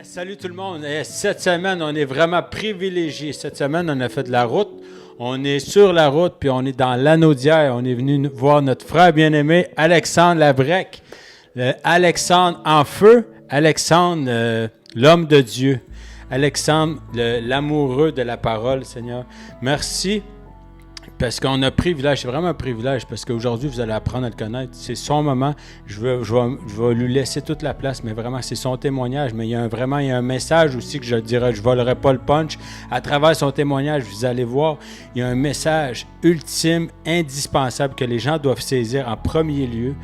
Salut tout le monde. Cette semaine, on est vraiment privilégiés. Cette semaine, on a fait de la route. On est sur la route, puis on est dans l'Anaudière. On est venu voir notre frère bien-aimé, Alexandre Labrec. Alexandre en feu. Alexandre, l'homme de Dieu. Alexandre, l'amoureux de la parole, Seigneur. Merci. Parce qu'on a privilège, c'est vraiment un privilège, parce qu'aujourd'hui, vous allez apprendre à le connaître. C'est son moment. Je vais lui laisser toute la place, mais vraiment, c'est son témoignage. Mais il y a un message aussi que je dirais, je ne volerai pas le punch. À travers son témoignage, vous allez voir, il y a un message ultime, indispensable, que les gens doivent saisir en premier lieu.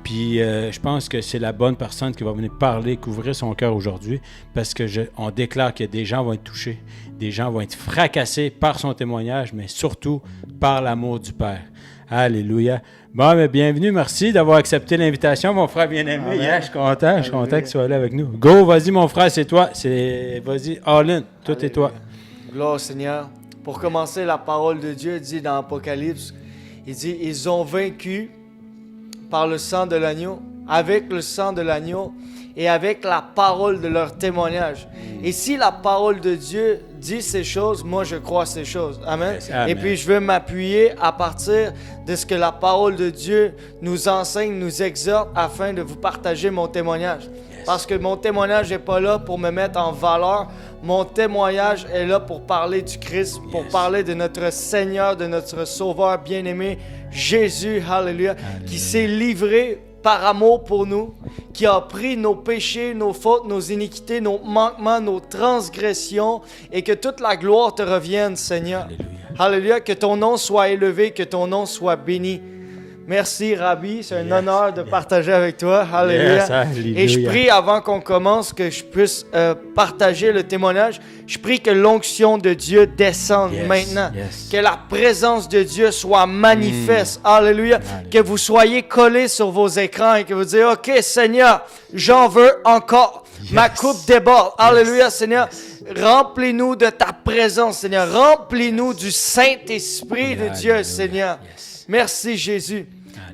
Puis je pense que c'est la bonne personne qui va venir parler, couvrir son cœur aujourd'hui, parce que on déclare que des gens vont être touchés, des gens vont être fracassés par son témoignage, mais surtout par l'amour du Père. Alléluia. Bon, mais bienvenue, merci d'avoir accepté l'invitation, mon frère bien-aimé. Yeah, je suis content que tu sois là avec nous. Go, vas-y mon frère, c'est toi. Vas-y, all-in, tout est toi. Gloire au Seigneur. Pour commencer, la parole de Dieu dit dans Apocalypse, il dit, ils ont vaincu par le sang de l'agneau, avec le sang de l'agneau et avec la parole de leur témoignage. Et si la parole de Dieu dit ces choses, moi je crois ces choses. Amen. Yes, amen. Et puis je veux m'appuyer à partir de ce que la parole de Dieu nous enseigne, nous exhorte afin de vous partager mon témoignage. Yes. Parce que mon témoignage n'est pas là pour me mettre en valeur. Mon témoignage est là pour parler du Christ, pour parler de notre Seigneur, de notre Sauveur bien-aimé, Jésus, alléluia, qui s'est livré par amour pour nous, qui a pris nos péchés, nos fautes, nos iniquités, nos manquements, nos transgressions, et que toute la gloire te revienne, Seigneur. Alléluia. Alléluia, que ton nom soit élevé, que ton nom soit béni. Merci, Rabbi, c'est un honneur de partager avec toi. Alléluia. Yes, alléluia. Et je prie, avant qu'on commence, que je puisse partager le témoignage. Je prie que l'onction de Dieu descende maintenant. Yes. Que la présence de Dieu soit manifeste. Alléluia. Que vous soyez collés sur vos écrans et que vous dites, OK, Seigneur, j'en veux encore. Yes. Ma coupe déborde. Alléluia, Seigneur. Remplis-nous de ta présence, Seigneur. Remplis-nous du Saint-Esprit de Dieu, Seigneur. Yes. Merci, Jésus.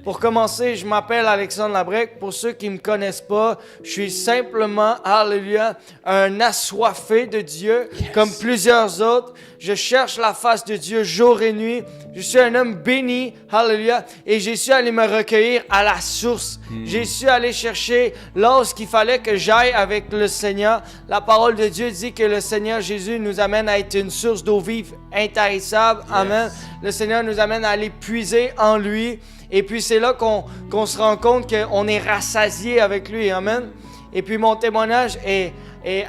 Pour commencer, je m'appelle Alexandre Labrec. Pour ceux qui ne me connaissent pas, je suis simplement, alléluia, un assoiffé de Dieu, comme plusieurs autres. Je cherche la face de Dieu jour et nuit. Je suis un homme béni, alléluia, et j'ai su aller me recueillir à la source. J'ai su aller chercher là où il fallait que j'aille avec le Seigneur. La parole de Dieu dit que le Seigneur Jésus nous amène à être une source d'eau vive intarissable. Amen. Le Seigneur nous amène à aller puiser en lui. Et puis c'est là qu'on se rend compte qu'on est rassasié avec lui. Amen. Et puis mon témoignage est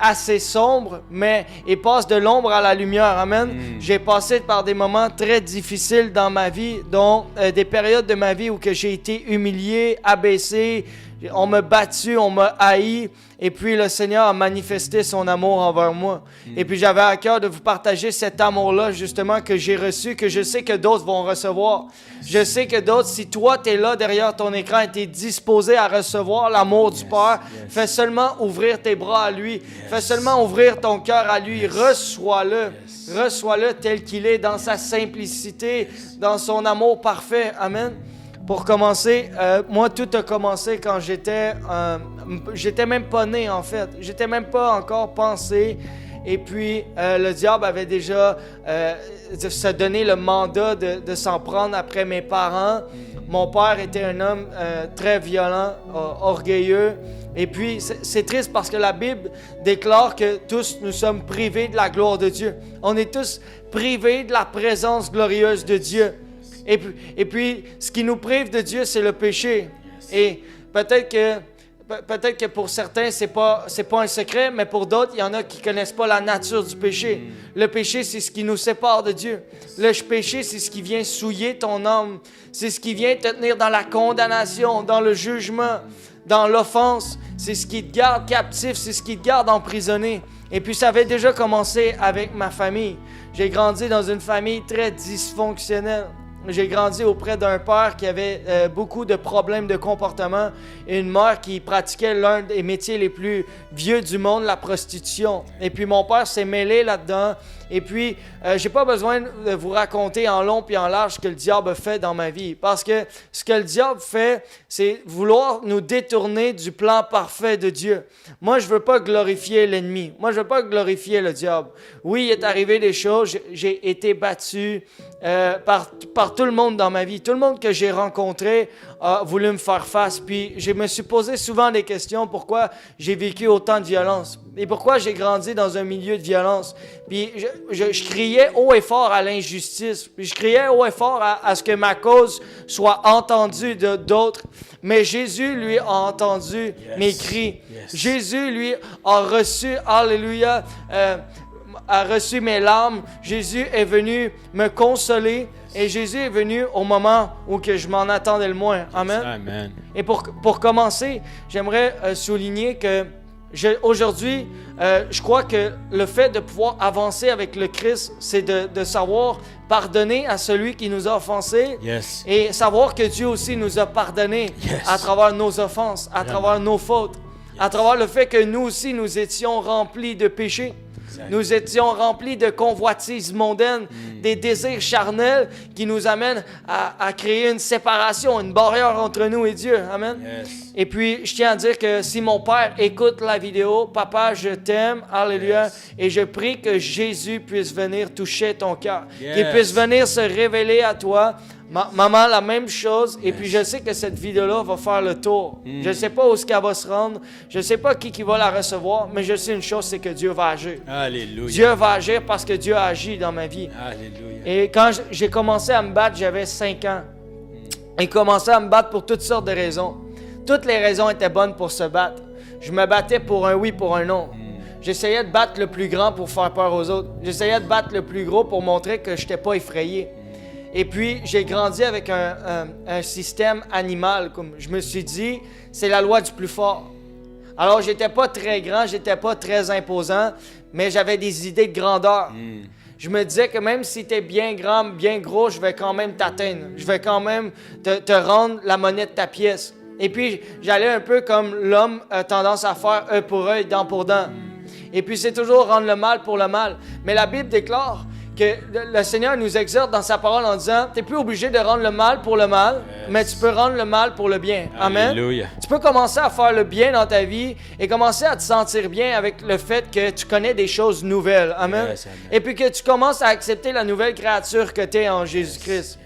assez sombre, mais il passe de l'ombre à la lumière. Amen. J'ai passé par des moments très difficiles dans ma vie, dont des périodes de ma vie où que j'ai été humilié, abaissé, on m'a battu, on m'a haï. Et puis le Seigneur a manifesté son amour envers moi. Et puis j'avais à cœur de vous partager cet amour-là, justement, que j'ai reçu, que je sais que d'autres vont recevoir. Je sais que d'autres, si toi, tu es là derrière ton écran et tu es disposé à recevoir l'amour du Père, fais seulement ouvrir tes bras à lui. Fais seulement ouvrir ton cœur à lui. Reçois-le. Reçois-le tel qu'il est, dans sa simplicité, dans son amour parfait. Amen. Pour commencer, moi, tout a commencé quand j'étais même pas né, en fait. J'étais même pas encore pensé. Et puis, le diable avait déjà se donné le mandat de s'en prendre après mes parents. Mon père était un homme très violent, orgueilleux. Et puis, c'est triste parce que la Bible déclare que tous nous sommes privés de la gloire de Dieu. On est tous privés de la présence glorieuse de Dieu. Et puis, ce qui nous prive de Dieu, c'est le péché. Et peut-être que pour certains, c'est pas un secret, mais pour d'autres, il y en a qui connaissent pas la nature du péché. Le péché, c'est ce qui nous sépare de Dieu. Le péché, c'est ce qui vient souiller ton âme. C'est ce qui vient te tenir dans la condamnation, dans le jugement, dans l'offense. C'est ce qui te garde captif, c'est ce qui te garde emprisonné. Et puis, ça avait déjà commencé avec ma famille. J'ai grandi dans une famille très dysfonctionnelle. J'ai grandi auprès d'un père qui avait beaucoup de problèmes de comportement et une mère qui pratiquait l'un des métiers les plus vieux du monde, la prostitution. Et puis mon père s'est mêlé là-dedans Et puis, j'ai pas besoin de vous raconter en long puis en large ce que le diable fait dans ma vie. Parce que ce que le diable fait, c'est vouloir nous détourner du plan parfait de Dieu. Moi, je veux pas glorifier l'ennemi. Moi, je veux pas glorifier le diable. Oui, il est arrivé des choses. J'ai été battu par tout le monde dans ma vie. Tout le monde que j'ai rencontré a voulu me faire face. Puis, je me suis posé souvent des questions. Pourquoi j'ai vécu autant de violence? Et pourquoi j'ai grandi dans un milieu de violence? Puis je criais haut et fort à l'injustice. Puis je criais haut et fort à ce que ma cause soit entendue d'autres. Mais Jésus, lui, a entendu mes cris. Jésus, lui, a reçu, alléluia, a reçu mes larmes. Jésus est venu me consoler. Et Jésus est venu au moment où que je m'en attendais le moins. Amen. Amen. Et pour commencer, j'aimerais souligner que aujourd'hui, je crois que le fait de pouvoir avancer avec le Christ, c'est de savoir pardonner à celui qui nous a offensés et savoir que Dieu aussi nous a pardonné à travers nos offenses, à travers nos fautes, à travers le fait que nous aussi, nous étions remplis de péchés. Nous étions remplis de convoitises mondaines, des désirs charnels qui nous amènent à créer une séparation, une barrière entre nous et Dieu. Amen. Et puis, je tiens à dire que si mon père écoute la vidéo, papa, je t'aime, alléluia, et je prie que Jésus puisse venir toucher ton cœur, qu'il puisse venir se révéler à toi. Maman, la même chose. Et puis, je sais que cette vidéo-là va faire le tour. Je ne sais pas où est-ce qu'elle va se rendre. Je ne sais pas qui va la recevoir. Mais je sais une chose, c'est que Dieu va agir. Alléluia. Dieu va agir parce que Dieu a agi dans ma vie. Alléluia. Et quand j'ai commencé à me battre, j'avais 5 ans. J'ai commencé à me battre pour toutes sortes de raisons. Toutes les raisons étaient bonnes pour se battre. Je me battais pour un oui, pour un non. J'essayais de battre le plus grand pour faire peur aux autres. J'essayais de battre le plus gros pour montrer que je n'étais pas effrayé. Et puis, j'ai grandi avec un système animal. Comme je me suis dit, c'est la loi du plus fort. Alors, j'étais pas très grand, j'étais pas très imposant, mais j'avais des idées de grandeur. Je me disais que même si tu es bien grand, bien gros, je vais quand même t'atteindre. Je vais quand même te rendre la monnaie de ta pièce. Et puis, j'allais un peu comme l'homme a tendance à faire œil pour œil, dent pour dent. Et puis, c'est toujours rendre le mal pour le mal. Mais la Bible déclare que le Seigneur nous exhorte dans sa parole en disant, tu n'es plus obligé de rendre le mal pour le mal, mais tu peux rendre le mal pour le bien. Amen. Alléluia. Tu peux commencer à faire le bien dans ta vie et commencer à te sentir bien avec le fait que tu connais des choses nouvelles. Amen. Yes, amen. Et puis que tu commences à accepter la nouvelle créature que tu es en Jésus-Christ.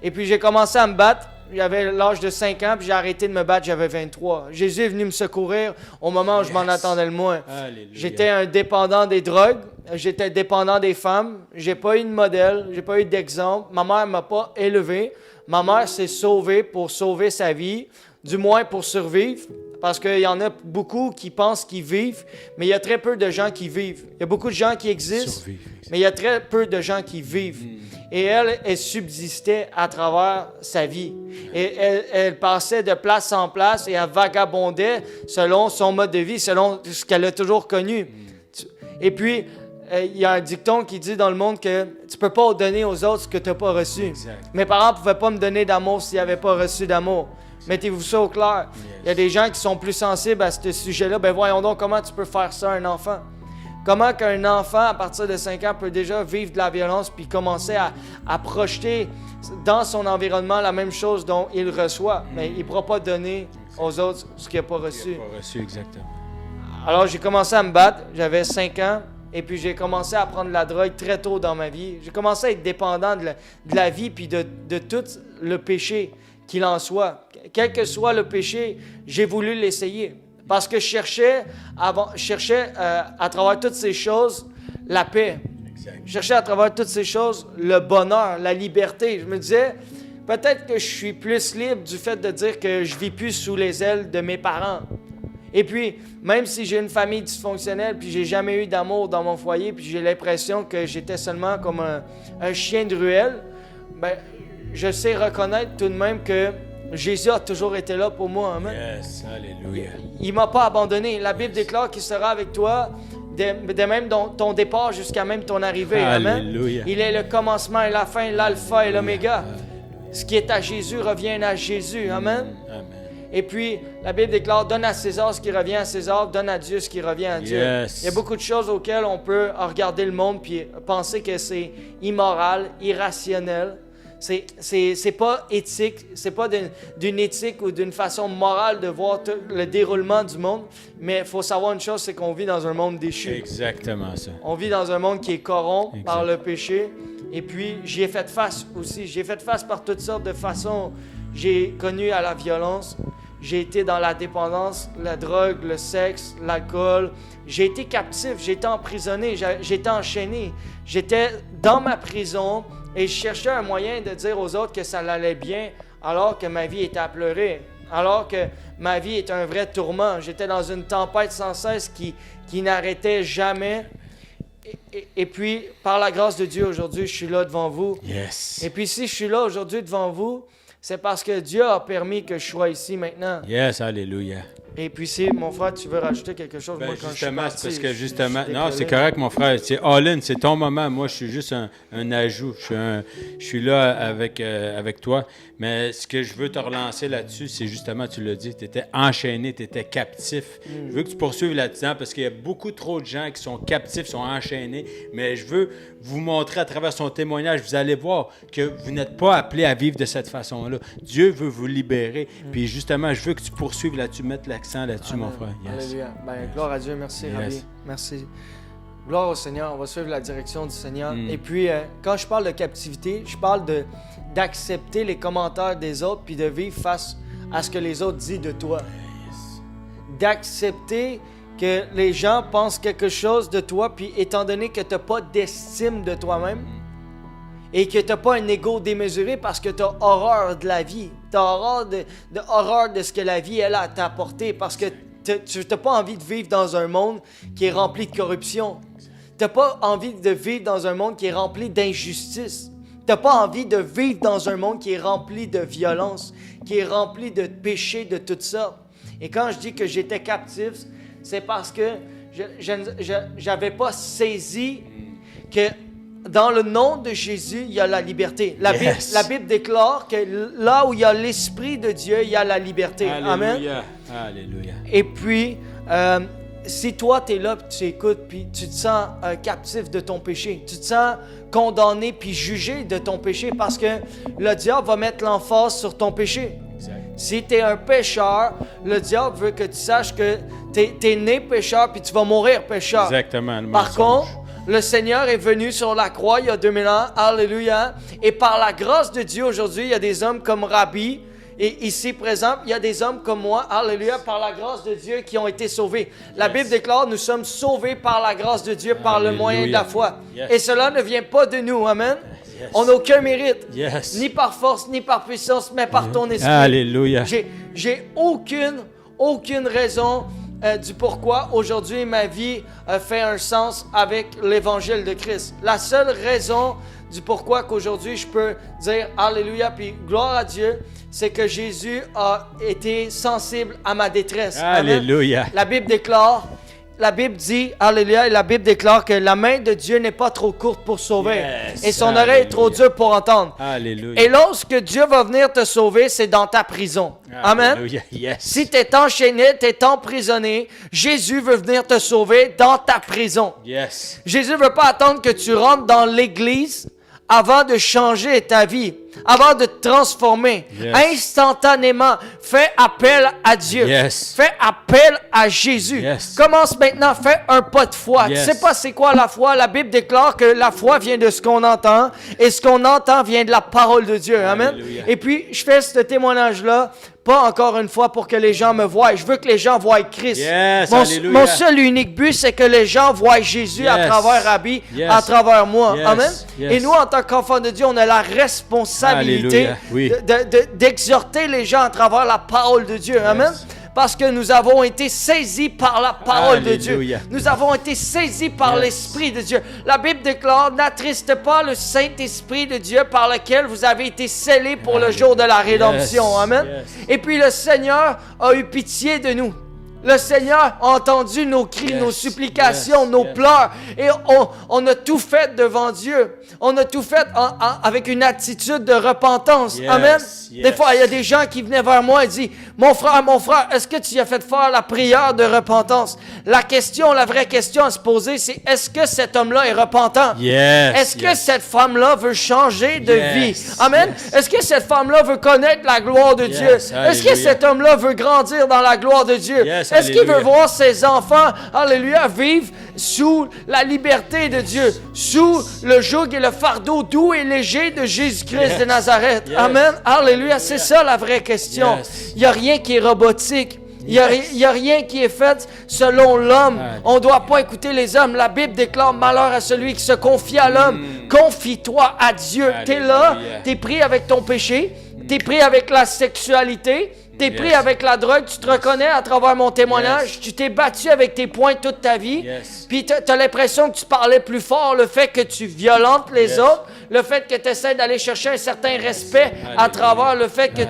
Et puis j'ai commencé à me battre. J'avais l'âge de 5 ans, puis j'ai arrêté de me battre, j'avais 23. Jésus est venu me secourir au moment où je m'en attendais le moins. Alléluia. J'étais un dépendant des drogues, j'étais dépendant des femmes, j'ai pas eu de modèle, j'ai pas eu d'exemple. Ma mère m'a pas élevé. Ma mère s'est sauvée pour sauver sa vie, du moins pour survivre. Parce qu'il y en a beaucoup qui pensent qu'ils vivent, mais il y a très peu de gens qui vivent. Il y a beaucoup de gens qui existent, mais il y a très peu de gens qui vivent. Et elle subsistait à travers sa vie. Et elle passait de place en place et elle vagabondait selon son mode de vie, selon ce qu'elle a toujours connu. Et puis, il y a un dicton qui dit dans le monde que tu peux pas donner aux autres ce que tu n'as pas reçu. Exact. Mes parents ne pouvaient pas me donner d'amour s'ils n'avaient pas reçu d'amour. Mettez-vous ça au clair. Il y a des gens qui sont plus sensibles à ce sujet-là. Ben voyons donc comment tu peux faire ça à un enfant. Comment qu'un enfant, à partir de 5 ans, peut déjà vivre de la violence puis commencer à projeter dans son environnement la même chose dont il reçoit. Mais il ne pourra pas donner aux autres ce qu'il n'a pas reçu. Il n'a pas reçu, exactement. Alors, j'ai commencé à me battre. J'avais 5 ans. Et puis, j'ai commencé à prendre la drogue très tôt dans ma vie. J'ai commencé à être dépendant de la vie puis de tout le péché qu'il en soit. Quel que soit le péché, j'ai voulu l'essayer. Parce que je cherchais à travers toutes ces choses la paix. Exact. Je cherchais à travers toutes ces choses le bonheur, la liberté. Je me disais, peut-être que je suis plus libre du fait de dire que je ne vis plus sous les ailes de mes parents. Et puis, même si j'ai une famille dysfonctionnelle, puis j'ai jamais eu d'amour dans mon foyer, puis j'ai l'impression que j'étais seulement comme un chien de ruelle, ben, je sais reconnaître tout de même que Jésus a toujours été là pour moi. Amen. Yes, alléluia. Il ne m'a pas abandonné. La Bible déclare qu'il sera avec toi de même ton départ jusqu'à même ton arrivée. Amen. Alléluia. Il est le commencement et la fin, l'alpha et l'oméga. Ce qui est à Jésus revient à Jésus. Amen. Amen. Et puis, la Bible déclare, donne à César ce qui revient à César, donne à Dieu ce qui revient à Dieu. Yes. Il y a beaucoup de choses auxquelles on peut regarder le monde puis penser que c'est immoral, irrationnel. C'est pas éthique, c'est pas d'une éthique ou d'une façon morale de voir le déroulement du monde, mais il faut savoir une chose, c'est qu'on vit dans un monde déchu. Exactement ça. On vit dans un monde qui est corrompu par le péché. Et puis, j'y ai fait face aussi. J'ai fait face par toutes sortes de façons. J'ai connu à la violence. J'ai été dans la dépendance, la drogue, le sexe, l'alcool. J'ai été captif, j'ai été emprisonné, j'ai été enchaîné. J'étais dans ma prison et je cherchais un moyen de dire aux autres que ça allait bien alors que ma vie était à pleurer. Alors que ma vie est un vrai tourment. J'étais dans une tempête sans cesse qui n'arrêtait jamais. Et puis, par la grâce de Dieu, aujourd'hui, je suis là devant vous. Yes. Et puis, si je suis là aujourd'hui devant vous, c'est parce que Dieu a permis que je sois ici maintenant. Yes, alléluia. Et puis, si, mon frère, tu veux rajouter quelque chose, Ben moi, quand justement, je suis c'est parce parti, que justement, je suis non, c'est décollé. correct, mon frère. C'est all-in, c'est ton moment. Moi, je suis juste un ajout. Je suis là avec toi. Mais ce que je veux te relancer là-dessus, c'est justement, tu l'as dit, tu étais enchaîné, tu étais captif. Je veux que tu poursuives là-dedans parce qu'il y a beaucoup trop de gens qui sont captifs, sont enchaînés. Mais je veux vous montrer à travers son témoignage, vous allez voir que vous n'êtes pas appelés à vivre de cette façon-là. Dieu veut vous libérer. Puis justement, je veux que tu poursuives là-dessus, mettre l'accent là-dessus, mon frère. Yes. Alléluia. Ben, gloire à Dieu. Merci, Yes. Rabbi. Merci. Gloire au Seigneur. On va suivre la direction du Seigneur. Et puis, quand je parle de captivité, je parle d'accepter les commentaires des autres puis de vivre face à ce que les autres disent de toi. D'accepter que les gens pensent quelque chose de toi, puis étant donné que tu n'as pas d'estime de toi-même et que tu n'as pas un ego démesuré parce que tu as horreur de la vie, tu as horreur de ce que la vie elle a à t'apporter parce que tu n'as pas envie de vivre dans un monde qui est rempli de corruption. Tu n'as pas envie de vivre dans un monde qui est rempli d'injustice. Tu n'as pas envie de vivre dans un monde qui est rempli de violence, qui est rempli de péchés de toutes sortes. Et quand je dis que j'étais captif, c'est parce que je n'avais pas saisi que dans le nom de Jésus, il y a la liberté. La Bible déclare que là où il y a l'Esprit de Dieu, il y a la liberté. Amen. Alléluia. Et puis, si toi, tu es là, puis tu écoutes, puis tu te sens captif de ton péché, tu te sens condamné puis jugé de ton péché parce que le diable va mettre l'emphase sur ton péché. Exact. Si tu es un pécheur, le diable veut que tu saches que tu es né pécheur puis tu vas mourir pécheur. Exactement. Le Par mensonge. contre, le Seigneur est venu sur la croix il y a 2000 ans. Alléluia. Et par la grâce de Dieu, aujourd'hui, il y a des hommes comme Rabbi. Et ici présent, il y a des hommes comme moi, alléluia, par la grâce de Dieu qui ont été sauvés. La Bible déclare, nous sommes sauvés par la grâce de Dieu, par le moyen de la foi. Yes. Et cela ne vient pas de nous, amen. Yes. On n'a aucun mérite, Yes. ni par force, ni par puissance, mais par ton esprit. Alléluia. J'ai aucune raison du pourquoi aujourd'hui ma vie fait un sens avec l'évangile de Christ. La seule raison du pourquoi qu'aujourd'hui je peux dire Alléluia puis gloire à Dieu, c'est que Jésus a été sensible à ma détresse. Alléluia. Amen. La Bible dit, Alléluia, et la Bible déclare que la main de Dieu n'est pas trop courte pour sauver. Yes. Et son oreille est trop Alléluia. dure pour entendre. Alléluia. Et lorsque Dieu va venir te sauver, c'est dans ta prison. Amen. Alléluia. Yes. Si tu es enchaîné, tu es emprisonné, Jésus veut venir te sauver dans ta prison. Yes. Jésus ne veut pas attendre que tu rentres dans l'église avant de changer ta vie, avant de te transformer. Yes. Instantanément, fais appel à Dieu. Yes. Fais appel à Jésus. Yes. Commence maintenant, fais un pas de foi. Yes. Tu sais pas c'est quoi la foi? La Bible déclare que la foi vient de ce qu'on entend et ce qu'on entend vient de la parole de Dieu. Amen. Alléluia. Et puis, je fais ce témoignage-là, pas encore une fois pour que les gens me voient. Je veux que les gens voient Christ. Yes, mon, alléluia. mon seul et unique but, c'est que les gens voient Jésus à Yes. travers Rabbi, Yes. à travers moi. Yes. Amen. Yes. Et nous, en tant qu'enfants de Dieu, on a la responsabilité Alléluia. Oui. d'exhorter les gens à travers la parole de Dieu. Amen. Yes. Parce que nous avons été saisis par la parole de Dieu. Alléluia. Nous avons été saisis par Yes. l'Esprit de Dieu. La Bible déclare, n'attriste pas le Saint-Esprit de Dieu par lequel vous avez été scellés pour le jour de la rédemption. Yes. Amen. Yes. Et puis le Seigneur a eu pitié de nous. Le Seigneur a entendu nos cris, nos supplications, nos pleurs. Et on a tout fait devant Dieu. On a tout fait avec une attitude de repentance. Amen. Des fois, il y a des gens qui venaient vers moi et disent, mon frère, est-ce que tu as fait faire la prière de repentance? La vraie question à se poser, c'est est-ce que cet homme-là est repentant? Est-ce que cette femme-là veut changer de vie? Amen. Est-ce que cette femme-là veut connaître la gloire de Dieu? Est-ce que cet homme-là veut grandir dans la gloire de Dieu? Est-ce qu'il veut voir ses enfants, alléluia, vivre sous la liberté de Dieu, sous le joug et le fardeau doux et léger de Jésus-Christ de Nazareth? Amen. Alléluia. C'est ça la vraie question. Il n'y a rien qui est robotique. Il n'y a rien qui est fait selon l'homme. On ne doit pas écouter les hommes. La Bible déclare malheur à celui qui se confie à l'homme. Confie-toi à Dieu. Tu es là, tu es pris avec ton péché, tu es pris avec la sexualité, tu es pris avec la drogue, tu te reconnais à travers mon témoignage, tu t'es battu avec tes poings toute ta vie, puis tu as l'impression que tu parlais plus fort, le fait que tu violentes les autres, le fait que tu essaies d'aller chercher un certain respect à travers le fait que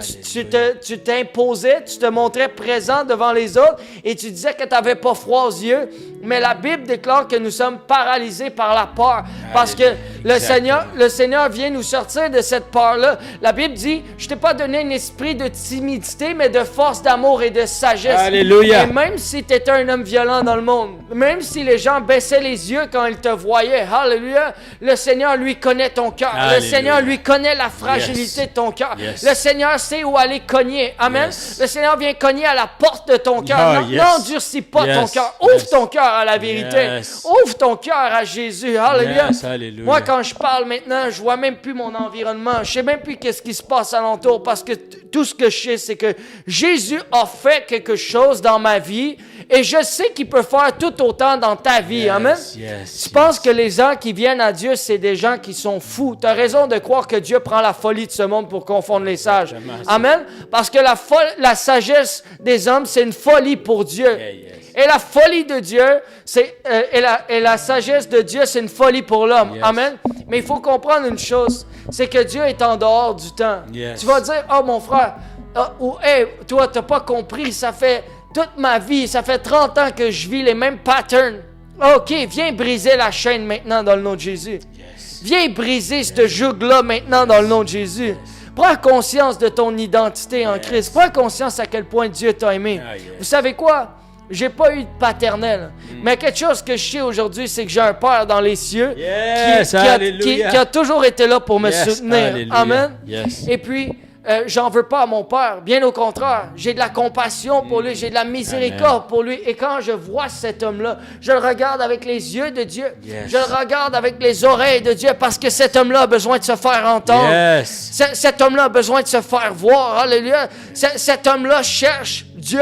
tu t'imposais, tu te montrais présent devant les autres et tu disais que tu n'avais pas froid aux yeux. Mais la Bible déclare que nous sommes paralysés par la peur parce que le Seigneur vient nous sortir de cette peur-là. La Bible dit, je t'ai pas donné un esprit de timidité, mais de force, d'amour et de sagesse. Alléluia. Et même si tu étais un homme violent dans le monde, même si les gens baissaient les yeux quand ils te voyaient, alléluia, le Seigneur, lui, connaît ton cœur. Le Seigneur, lui, connaît la fragilité de ton cœur. Le Seigneur sait où aller cogner. Amen. Le Seigneur vient cogner à la porte de ton cœur. N'endurcis pas ton cœur. Ouvre ton cœur à la vérité. Ouvre ton cœur à Jésus. Alléluia. Moi, quand je parle maintenant, je vois même plus mon environnement. Je sais même plus qu'est-ce qui se passe alentour parce que tout ce que je sais, c'est que Jésus a fait quelque chose dans ma vie et je sais qu'il peut faire tout autant dans ta vie. Amen. Tu penses que les gens qui viennent à Dieu, c'est des gens qui sont fous. Tu as raison de croire que Dieu prend la folie de ce monde pour confondre les sages. Amen. Parce que la sagesse des hommes, c'est une folie pour Dieu. Et la folie de Dieu, et la sagesse de Dieu, c'est une folie pour l'homme. Amen. Mais il faut comprendre une chose, c'est que Dieu est en dehors du temps. Tu vas dire, oh mon frère, ou hey, toi, tu n'as pas compris, ça fait toute ma vie, ça fait 30 ans que je vis les mêmes patterns. OK, viens briser la chaîne maintenant dans le nom de Jésus. Viens briser ce joug-là maintenant dans le nom de Jésus. Prends conscience de ton identité en Christ. Prends conscience à quel point Dieu t'a aimé. Vous savez quoi? J'ai pas eu de paternel. Mais quelque chose que je sais aujourd'hui, c'est que j'ai un Père dans les cieux qui a toujours été là pour me soutenir. Alléluia. Amen. Et puis, j'en veux pas à mon Père. Bien au contraire, j'ai de la compassion pour lui, j'ai de la miséricorde pour lui. Et quand je vois cet homme-là, je le regarde avec les yeux de Dieu. Je le regarde avec les oreilles de Dieu parce que cet homme-là a besoin de se faire entendre. Cet homme-là a besoin de se faire voir. Alléluia. Cet homme-là cherche Dieu.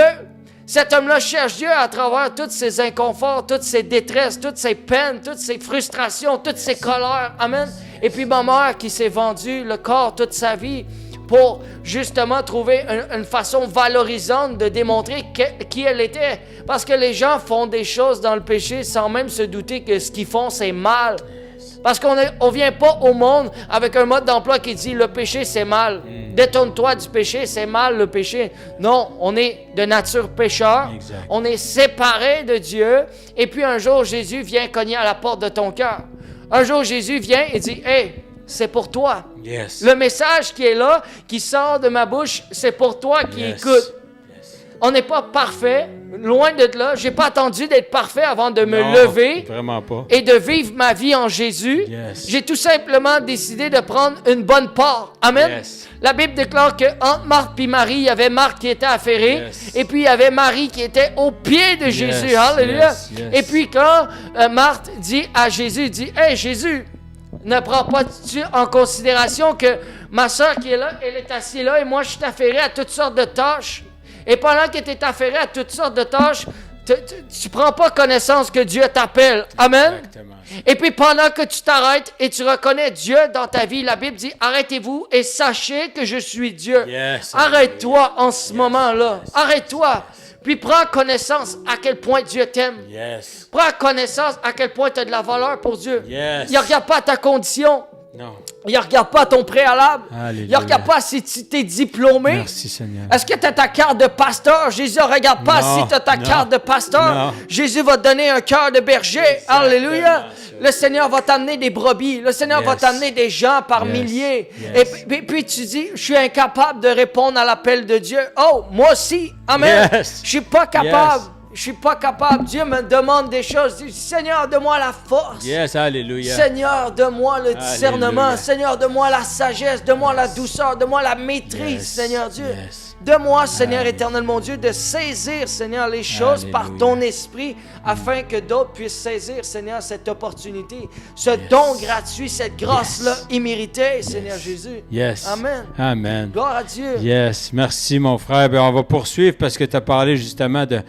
Cet homme-là cherche Dieu à travers tous ses inconforts, toutes ses détresses, toutes ses peines, toutes ses frustrations, toutes ses colères. Amen. Et puis ma mère qui s'est vendue le corps toute sa vie pour justement trouver une façon valorisante de démontrer qui elle était. Parce que les gens font des choses dans le péché sans même se douter que ce qu'ils font, c'est mal. Parce qu'on ne vient pas au monde avec un mode d'emploi qui dit le péché, c'est mal. Détourne-toi du péché, c'est mal le péché. Non, on est de nature pécheur. On est séparé de Dieu. Et puis un jour, Jésus vient cogner à la porte de ton cœur. Un jour, Jésus vient et dit, « Hey, c'est pour toi. Le message qui est là, qui sort de ma bouche, c'est pour toi qui écoute. » On n'est pas parfait, loin de là. J'ai pas attendu d'être parfait avant de me lever et de vivre ma vie en Jésus. J'ai tout simplement décidé de prendre une bonne part. Amen. La Bible déclare que entre Marthe et Marie, il y avait Marthe qui était affairée et puis il y avait Marie qui était au pied de Jésus. Alléluia. Et puis quand Marthe dit à Jésus, dit, « Hey Jésus, ne prends pas-tu en considération que ma soeur qui est là, elle est assise là et moi je suis affairé à toutes sortes de tâches. Et pendant que tu es affairé à toutes sortes de tâches, tu ne prends pas connaissance que Dieu t'appelle. Amen. Exactement. Et puis pendant que tu t'arrêtes et tu reconnais Dieu dans ta vie, la Bible dit, arrêtez-vous et sachez que je suis Dieu. Arrête-toi en ce moment-là. Arrête-toi. Puis prends connaissance à quel point Dieu t'aime. Prends connaissance à quel point tu as de la valeur pour Dieu. Il ne regarde pas ta condition. Non. Il ne regarde pas ton préalable. Alléluia. Il ne regarde pas si tu t'es diplômé. Merci, Seigneur. Est-ce que tu as ta carte de pasteur? Jésus ne regarde pas Non, si tu as ta non, carte de pasteur. non. Jésus va te donner un cœur de berger. Alléluia. Le Seigneur va t'amener des brebis. Le Seigneur va t'amener des gens par milliers. Yes. Et puis tu dis, je suis incapable de répondre à l'appel de Dieu. Oh, moi aussi. Amen. Yes. Je suis pas capable. Yes. Je suis pas capable. Dieu me demande des choses. Je dis, Seigneur, donne-moi la force. Yes, alléluia. Seigneur, donne-moi le discernement. Alléluia. Seigneur, donne-moi la sagesse. Donne-moi la douceur. Donne-moi la maîtrise, Yes. Seigneur Dieu. Yes. Donne-moi, Seigneur éternel, mon Dieu, de saisir, Seigneur, les choses Alléluia. par ton esprit, afin que d'autres puissent saisir, Seigneur, cette opportunité, ce don gratuit, cette grâce-là imméritée, Seigneur Jésus. Yes. Amen. Amen. Gloire à Dieu. Yes. Merci, mon frère. Ben, on va poursuivre parce que tu as parlé justement de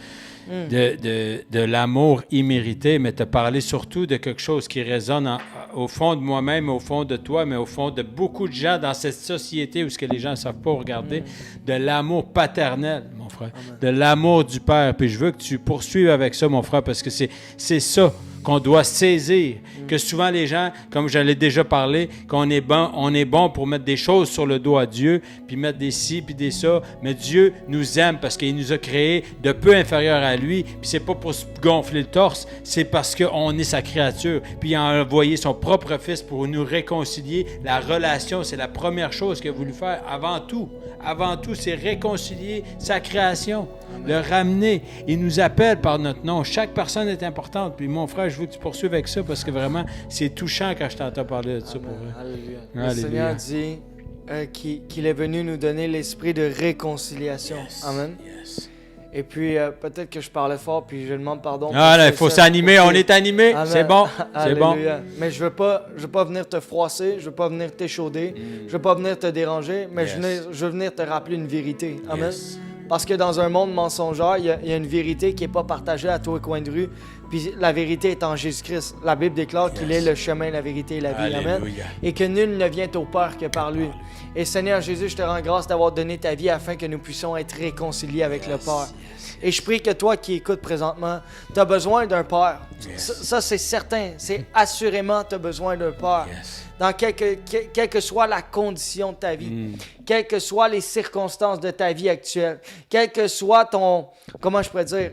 l'amour immérité, mais tu as parlé surtout de quelque chose qui résonne au fond de moi-même, au fond de toi, mais au fond de beaucoup de gens dans cette société où ce que les gens ne savent pas regarder, de l'amour paternel, mon frère, de l'amour du Père. Puis je veux que tu poursuives avec ça, mon frère, parce que c'est ça qu'on doit saisir, que souvent les gens, comme je l'ai déjà parlé, qu'on est bon pour mettre des choses sur le dos à Dieu, puis mettre des ci, puis des ça, mais Dieu nous aime parce qu'il nous a créés de peu inférieurs à lui, puis c'est pas pour se gonfler le torse, c'est parce qu'on est sa créature, puis il a envoyé son propre Fils pour nous réconcilier. La relation, c'est la première chose qu'il a voulu faire avant tout. Avant tout, c'est réconcilier sa création, le ramener. Il nous appelle par notre nom. Chaque personne est importante. Puis mon frère, je veux que tu poursuives avec ça parce que vraiment, c'est touchant quand je t'entends parler de ça pour vrai. Alléluia. Alléluia. Le Seigneur dit qu'il est venu nous donner l'esprit de réconciliation. Amen. Yes. Et puis, peut-être que je parlais fort, puis je demande pardon. Ah là, il faut s'animer. On est animé. Amen. C'est bon. C'est bon. Alléluia. Mais je veux pas venir te froisser, je veux pas venir t'échauder, je veux pas venir te déranger, mais Yes. je veux venir te rappeler une vérité. Amen. Yes. Parce que dans un monde mensongère, il y a une vérité qui n'est pas partagée à tous les coins de rue. Puis la vérité est en Jésus-Christ. La Bible déclare qu'il est le chemin, la vérité et la vie. Amen. Alléluia. Et que nul ne vient au Père que par lui. Et Seigneur Jésus, je te rends grâce d'avoir donné ta vie afin que nous puissions être réconciliés avec le Père. Et je prie que toi qui écoutes présentement, tu as besoin d'un Père. Ça, c'est certain. C'est assurément, tu as besoin d'un Père. Yes. Dans quelle que soit la condition de ta vie, quelles que soient les circonstances de ta vie actuelle, quel que soit ton, comment je pourrais dire,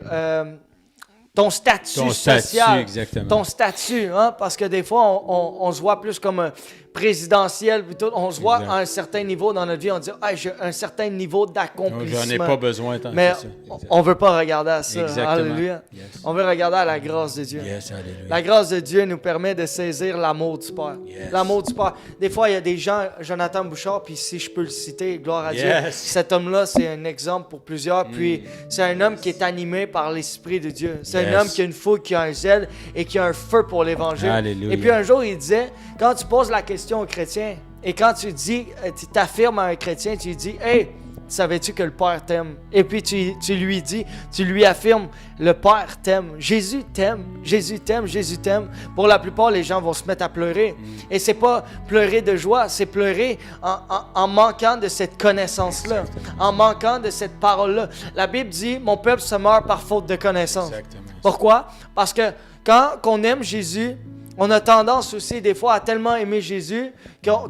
ton statut social, exactement. ton statut, hein, parce que des fois, on se voit plus comme présidentiel, plutôt, on se voit Exact. à un certain niveau dans notre vie, on dit « Ah, j'ai un certain niveau d'accomplissement. » J'en ai pas besoin tant Mais que ça. on veut pas regarder à ça. Exactement. Alléluia. Yes. On veut regarder à la grâce de Dieu. Yes, alléluia. La grâce de Dieu nous permet de saisir l'amour du Père. Yes. L'amour du Père. Des fois, il y a des gens, Jonathan Bouchard, puis si je peux le citer, gloire à Dieu, Yes. cet homme-là, c'est un exemple pour plusieurs. Puis c'est un homme qui est animé par l'Esprit de Dieu. C'est Yes. un homme qui a une fougue, qui a un zèle et qui a un feu pour l'Évangile. Alléluia. Et puis un jour, il disait, quand tu poses la question aux chrétiens et quand tu dis, tu t'affirmes à un chrétien, tu lui dis, « Hey, savais-tu que le Père t'aime? » Et puis tu lui dis, tu lui affirmes, le Père t'aime, Jésus t'aime, Jésus t'aime, Jésus t'aime. Pour la plupart, les gens vont se mettre à pleurer. Et c'est pas pleurer de joie, c'est pleurer en manquant de cette connaissance-là, en manquant de cette parole-là. La Bible dit, mon peuple se meurt par faute de connaissance. Exactement. Pourquoi? Parce que quand on aime Jésus, on a tendance aussi des fois à tellement aimer Jésus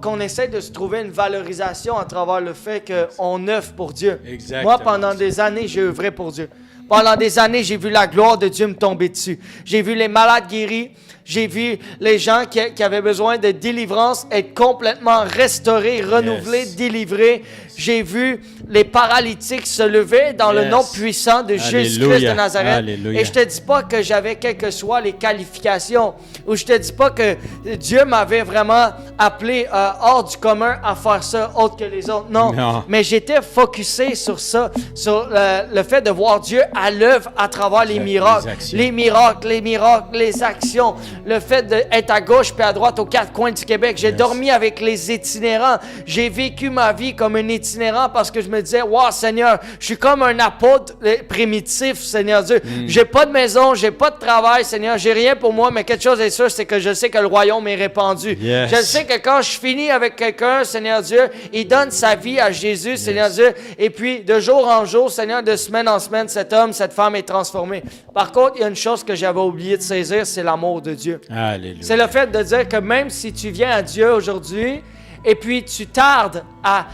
qu'on essaie de se trouver une valorisation à travers le fait qu'on œuvre pour Dieu. Exactement. Moi, pendant des années, j'ai œuvré pour Dieu. Pendant des années, j'ai vu la gloire de Dieu me tomber dessus. J'ai vu les malades guéris. J'ai vu les gens qui avaient besoin de délivrance être complètement restaurés, renouvelés, Yes. délivrés. J'ai vu les paralytiques se lever dans le Yes. nom puissant de Jésus-Christ de Alléluia. Nazareth. Alléluia. Et je te dis pas que j'avais quelles que soient les qualifications, ou je te dis pas que Dieu m'avait vraiment appelé hors du commun à faire ça autre que les autres. Non. Non. Mais j'étais focusé sur ça, sur le fait de voir Dieu à l'œuvre à travers les miracles. actions. Les miracles, les miracles, les actions. Le fait d'être à gauche puis à droite aux quatre coins du Québec. J'ai dormi avec les itinérants. J'ai vécu ma vie comme un itinérant parce que je me disais, wow, Seigneur, je suis comme un apôtre primitif, Seigneur Dieu. J'ai pas de maison, j'ai pas de travail, Seigneur. J'ai rien pour moi, mais quelque chose est sûr, c'est que je sais que le royaume est répandu. Yes. Je sais que quand je finis avec quelqu'un, Seigneur Dieu, il donne sa vie à Jésus, Seigneur Dieu. Et puis, de jour en jour, Seigneur, de semaine en semaine, cet homme homme, cette femme est transformée. Par contre, il y a une chose que j'avais oublié de saisir, c'est l'amour de Dieu. Alléluia. C'est le fait de dire que même si tu viens à Dieu aujourd'hui et puis tu tardes à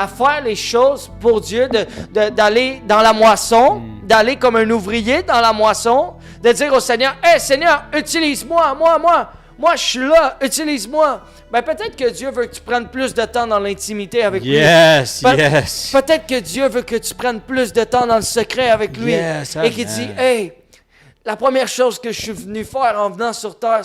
faire les choses pour Dieu, d'aller dans la moisson, d'aller comme un ouvrier dans la moisson, de dire au Seigneur, « Hey Seigneur, utilise-moi, moi je suis là, utilise-moi. » Ben peut-être que Dieu veut que tu prennes plus de temps dans l'intimité avec lui. Yes. Peut-être que Dieu veut que tu prennes plus de temps dans le secret avec lui. Yes, et qu'il dit, « Hey, la première chose que je suis venu faire en venant sur terre,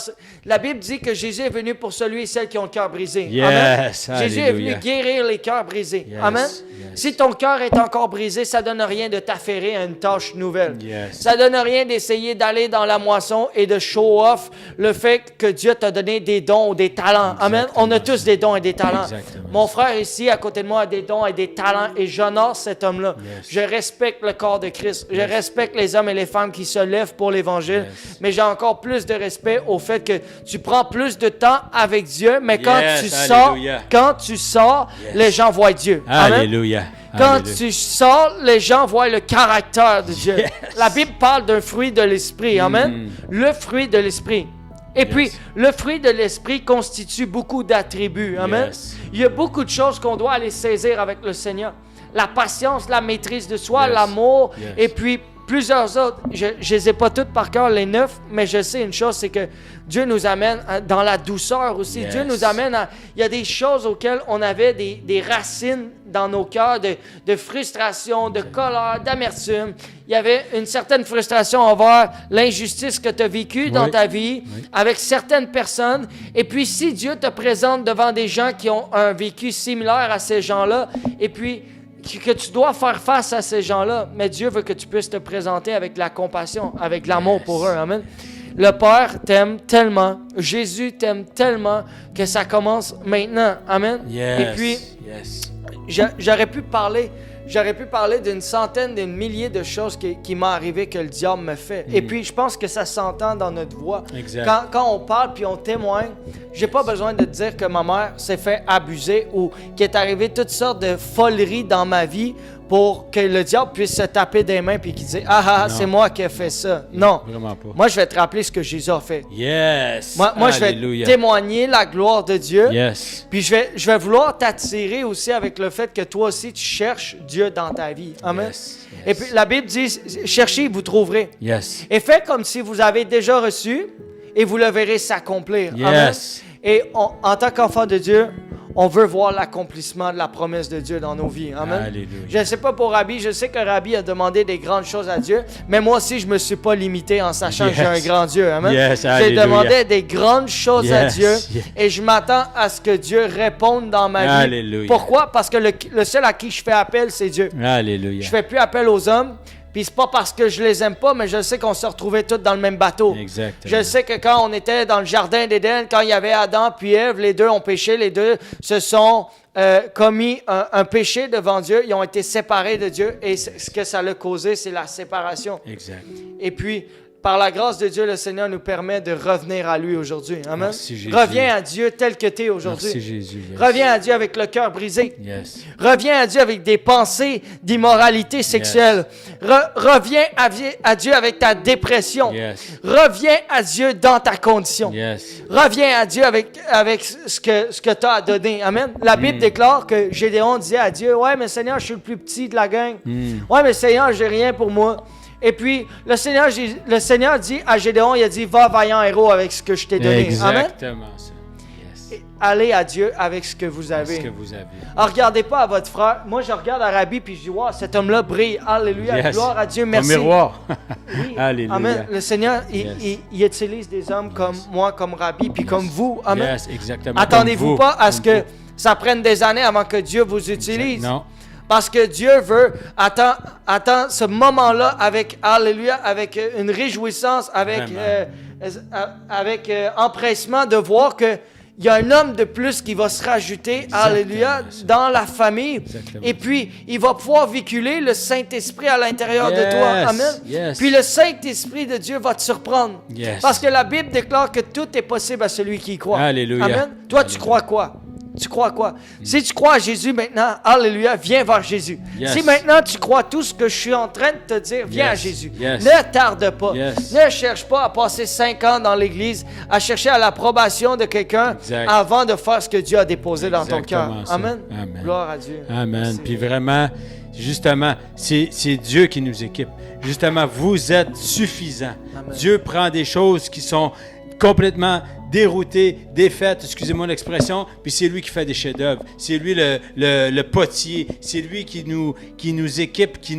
la Bible dit que Jésus est venu pour celui et celle qui ont le cœur brisé. Yes, Amen. Jésus est venu alléluia. guérir les cœurs brisés. Yes, Amen. yes. Si ton cœur est encore brisé, ça ne donne rien de t'affairer à une tâche nouvelle. Yes. Ça ne donne rien d'essayer d'aller dans la moisson et de show off le fait que Dieu t'a donné des dons ou des talents. Amen. On a tous des dons et des talents. Exactement. Mon frère ici, à côté de moi, a des dons et des talents et j'honore cet homme-là. Yes. Je respecte le corps de Christ. Je respecte les hommes et les femmes qui se lèvent pour l'Évangile. Yes. Mais j'ai encore plus de respect au fait que tu prends plus de temps avec Dieu, mais quand Yes, tu sors, Yes. les gens voient Dieu. Amen. Alléluia. Quand Alléluia. tu sors, les gens voient le caractère de Dieu. Yes. La Bible parle d'un fruit de l'esprit. Amen. Le fruit de l'esprit. Et puis, le fruit de l'esprit constitue beaucoup d'attributs. Amen. Yes. Il y a beaucoup de choses qu'on doit aller saisir avec le Seigneur. La patience, la maîtrise de soi, Yes. l'amour, Yes. et puis plusieurs autres. Je ne les ai pas toutes par cœur, les 9, mais je sais une chose, c'est que Dieu nous amène dans la douceur aussi. Yes. Dieu nous amène à... Il y a des choses auxquelles on avait des racines dans nos cœurs de frustration, de colère, d'amertume. Il y avait une certaine frustration envers l'injustice que tu as vécue dans ta vie avec certaines personnes. Et puis, si Dieu te présente devant des gens qui ont un vécu similaire à ces gens-là, et puis que tu dois faire face à ces gens-là, mais Dieu veut que tu puisses te présenter avec la compassion, avec l'amour pour eux. Amen. Le Père t'aime tellement, Jésus t'aime tellement que ça commence maintenant. Amen. Yes. Et puis, yes. j'aurais pu parler d'une centaine, d'une millier de choses qui m'ont arrivé que le diable me fait. Et puis, je pense que ça s'entend dans notre voix. Exact. Quand on parle puis on témoigne, j'ai pas besoin de te dire que ma mère s'est fait abuser ou qu'il est arrivé toutes sortes de foleries dans ma vie pour que le diable puisse se taper des mains puis qu'il dise « Ah, c'est moi qui ai fait ça. » Non. Vraiment pas. Moi, je vais te rappeler ce que Jésus a fait. Yes. Moi je vais Alléluia. témoigner la gloire de Dieu. Yes. Puis je vais vouloir t'attirer aussi avec le fait que toi aussi, tu cherches Dieu dans ta vie. Amen. Yes. Yes. Et puis la Bible dit, cherchez, vous trouverez. Yes. Et faites comme si vous avez déjà reçu et vous le verrez s'accomplir. Yes. Amen. Et en tant qu'enfant de Dieu, on veut voir l'accomplissement de la promesse de Dieu dans nos vies. Amen. Alléluia. Je ne sais pas pour Rabbi, je sais que Rabbi a demandé des grandes choses à Dieu, mais moi aussi, je ne me suis pas limité en sachant que j'ai un grand Dieu. Amen. Yes, J'ai alléluia. demandé des grandes choses à Yes, Dieu yes. et je m'attends à ce que Dieu réponde dans ma vie. Alléluia. Pourquoi? Parce que le seul à qui je fais appel, c'est Dieu. Alléluia. Je fais plus appel aux hommes. Puis c'est pas parce que je les aime pas, mais je sais qu'on se retrouvait tous dans le même bateau. Exactement. Je sais que quand on était dans le jardin d'Éden, quand il y avait Adam puis Ève, les deux ont péché, les deux se sont commis un péché devant Dieu. Ils ont été séparés de Dieu et ce que ça a causé, c'est la séparation. Exact. Et puis, par la grâce de Dieu, le Seigneur nous permet de revenir à lui aujourd'hui. Amen. Merci, Jésus. Reviens à Dieu tel que tu es aujourd'hui. Merci Jésus. Yes. Reviens à Dieu avec le cœur brisé. Yes. Reviens à Dieu avec des pensées d'immoralité sexuelle. Reviens à Dieu avec ta dépression. Yes. Reviens à Dieu dans ta condition. Yes. Reviens à Dieu avec ce que tu as à donner. Amen. La Bible déclare que Gédéon disait à Dieu, « Ouais, mais Seigneur, je suis le plus petit de la gang. Ouais, mais Seigneur, j'ai rien pour moi. » Et puis, le Seigneur dit à Gédéon, il a dit, « Va, vaillant héros, avec ce que je t'ai donné. » Amen. Exactement ça. Yes. Allez à Dieu avec ce que vous avez. Ce que vous avez. Alors, regardez pas à votre frère. Moi, je regarde à Rabbi puis je dis, wow, cet homme-là brille. Alléluia. Yes. Gloire à Dieu. Merci. Au miroir. Oui. Alléluia. Amen. Le Seigneur, Yes. il utilise des hommes comme moi, comme Rabbi, puis comme vous. Amen. Yes, exactement. Attendez-vous Comme pas à ce Comme que vous. ça prenne des années avant que Dieu vous utilise. Non. Parce que Dieu veut, attend ce moment-là avec, alléluia, avec une réjouissance, avec empressement de voir que il y a un homme de plus qui va se rajouter, Exactement, alléluia, ça. dans la famille. Exactement. Et puis, il va pouvoir véhiculer le Saint-Esprit à l'intérieur de toi. Amen. Yes. Puis le Saint-Esprit de Dieu va te surprendre. Yes. Parce que la Bible déclare que tout est possible à celui qui y croit. Alléluia. Amen. Toi, tu Alléluia. crois quoi? tu crois quoi? Si tu crois à Jésus maintenant, alléluia, viens vers Jésus. Yes. Si maintenant tu crois tout ce que je suis en train de te dire, viens à Jésus. Ne tarde pas. Ne cherche pas à passer 5 ans dans l'Église, à chercher à l'approbation de quelqu'un avant de faire ce que Dieu a déposé dans ton cœur. Amen. Gloire à Dieu. Amen. Merci. Puis vraiment, justement, c'est Dieu qui nous équipe. Justement, vous êtes suffisants. Amen. Dieu prend des choses qui sont complètement déroutées, défaites, excusez-moi l'expression, puis c'est lui qui fait des chefs-d'œuvre. C'est lui le potier. C'est lui qui nous équipe, qui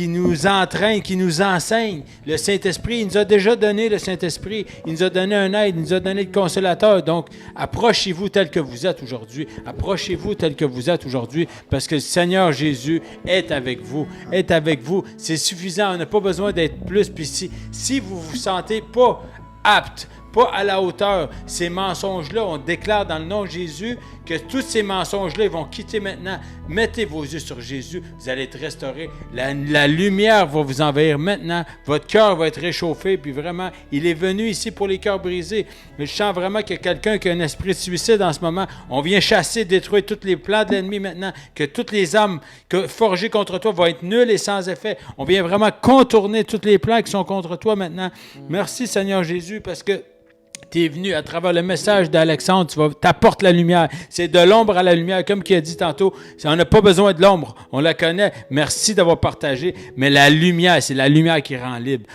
nous entraîne, qui nous enseigne. Le Saint-Esprit, il nous a déjà donné le Saint-Esprit. Il nous a donné un aide, il nous a donné le consolateur. Donc, approchez-vous tel que vous êtes aujourd'hui. Approchez-vous tel que vous êtes aujourd'hui parce que le Seigneur Jésus est avec vous. Est avec vous. C'est suffisant. On n'a pas besoin d'être plus. Puis si vous vous sentez pas apte, pas à la hauteur, ces mensonges-là, on déclare dans le nom de Jésus que tous ces mensonges-là, ils vont quitter maintenant. Mettez vos yeux sur Jésus, vous allez être restaurés. La lumière va vous envahir maintenant. Votre cœur va être réchauffé, puis vraiment, il est venu ici pour les cœurs brisés. Mais je sens vraiment qu'il y a quelqu'un qui a un esprit de suicide en ce moment. On vient chasser, détruire tous les plans de l'ennemi maintenant, que toutes les âmes forgées contre toi vont être nulles et sans effet. On vient vraiment contourner tous les plans qui sont contre toi maintenant. Merci Seigneur Jésus, parce que tu es venu à travers le message d'Alexandre, tu apportes la lumière. C'est de l'ombre à la lumière, comme il a dit tantôt. On n'a pas besoin de l'ombre, on la connaît. Merci d'avoir partagé. Mais la lumière, c'est la lumière qui rend libre.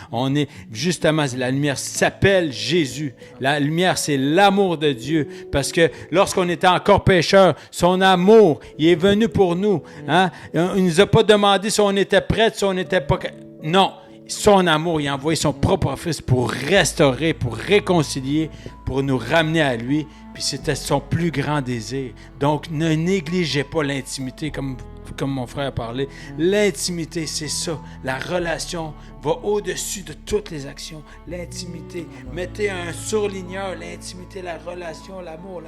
Justement, la lumière s'appelle Jésus. La lumière, c'est l'amour de Dieu. Parce que lorsqu'on était encore pécheurs, son amour, il est venu pour nous. Hein? Il ne nous a pas demandé si on était prêts, si on n'était pas... Non. Son amour, il a envoyé son propre fils pour restaurer, pour réconcilier, pour nous ramener à lui. Puis c'était son plus grand désir. Donc, ne négligez pas l'intimité, comme mon frère a parlé. L'intimité, c'est ça. La relation va au-dessus de toutes les actions. L'intimité. Mettez un surligneur. L'intimité, la relation, l'amour.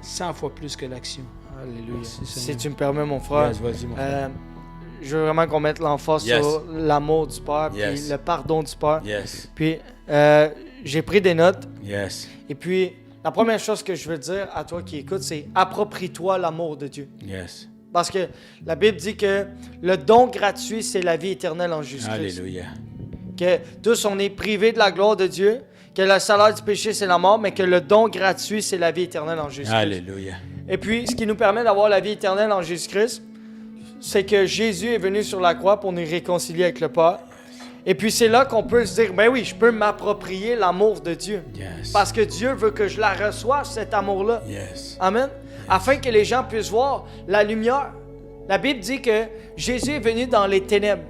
100 fois plus que l'action. Alléluia. Merci, si tu me permets, mon frère. Yes, vas-y, mon frère. Je veux vraiment qu'on mette l'emphase sur l'amour du Père, puis le pardon du Père. Puis, j'ai pris des notes. Et puis, la première chose que je veux dire à toi qui écoutes, c'est approprie-toi l'amour de Dieu. Parce que la Bible dit que le don gratuit, c'est la vie éternelle en Jésus-Christ. Alléluia. Que tous, on est privés de la gloire de Dieu, que le salaire du péché, c'est la mort, mais que le don gratuit, c'est la vie éternelle en Jésus-Christ. Alléluia. Et puis, ce qui nous permet d'avoir la vie éternelle en Jésus-Christ, c'est que Jésus est venu sur la croix pour nous réconcilier avec le Père. Et puis c'est là qu'on peut se dire, ben oui, je peux m'approprier l'amour de Dieu. Parce que Dieu veut que je la reçoive, cet amour-là. Amen. Afin que les gens puissent voir la lumière. La Bible dit que Jésus est venu dans les ténèbres.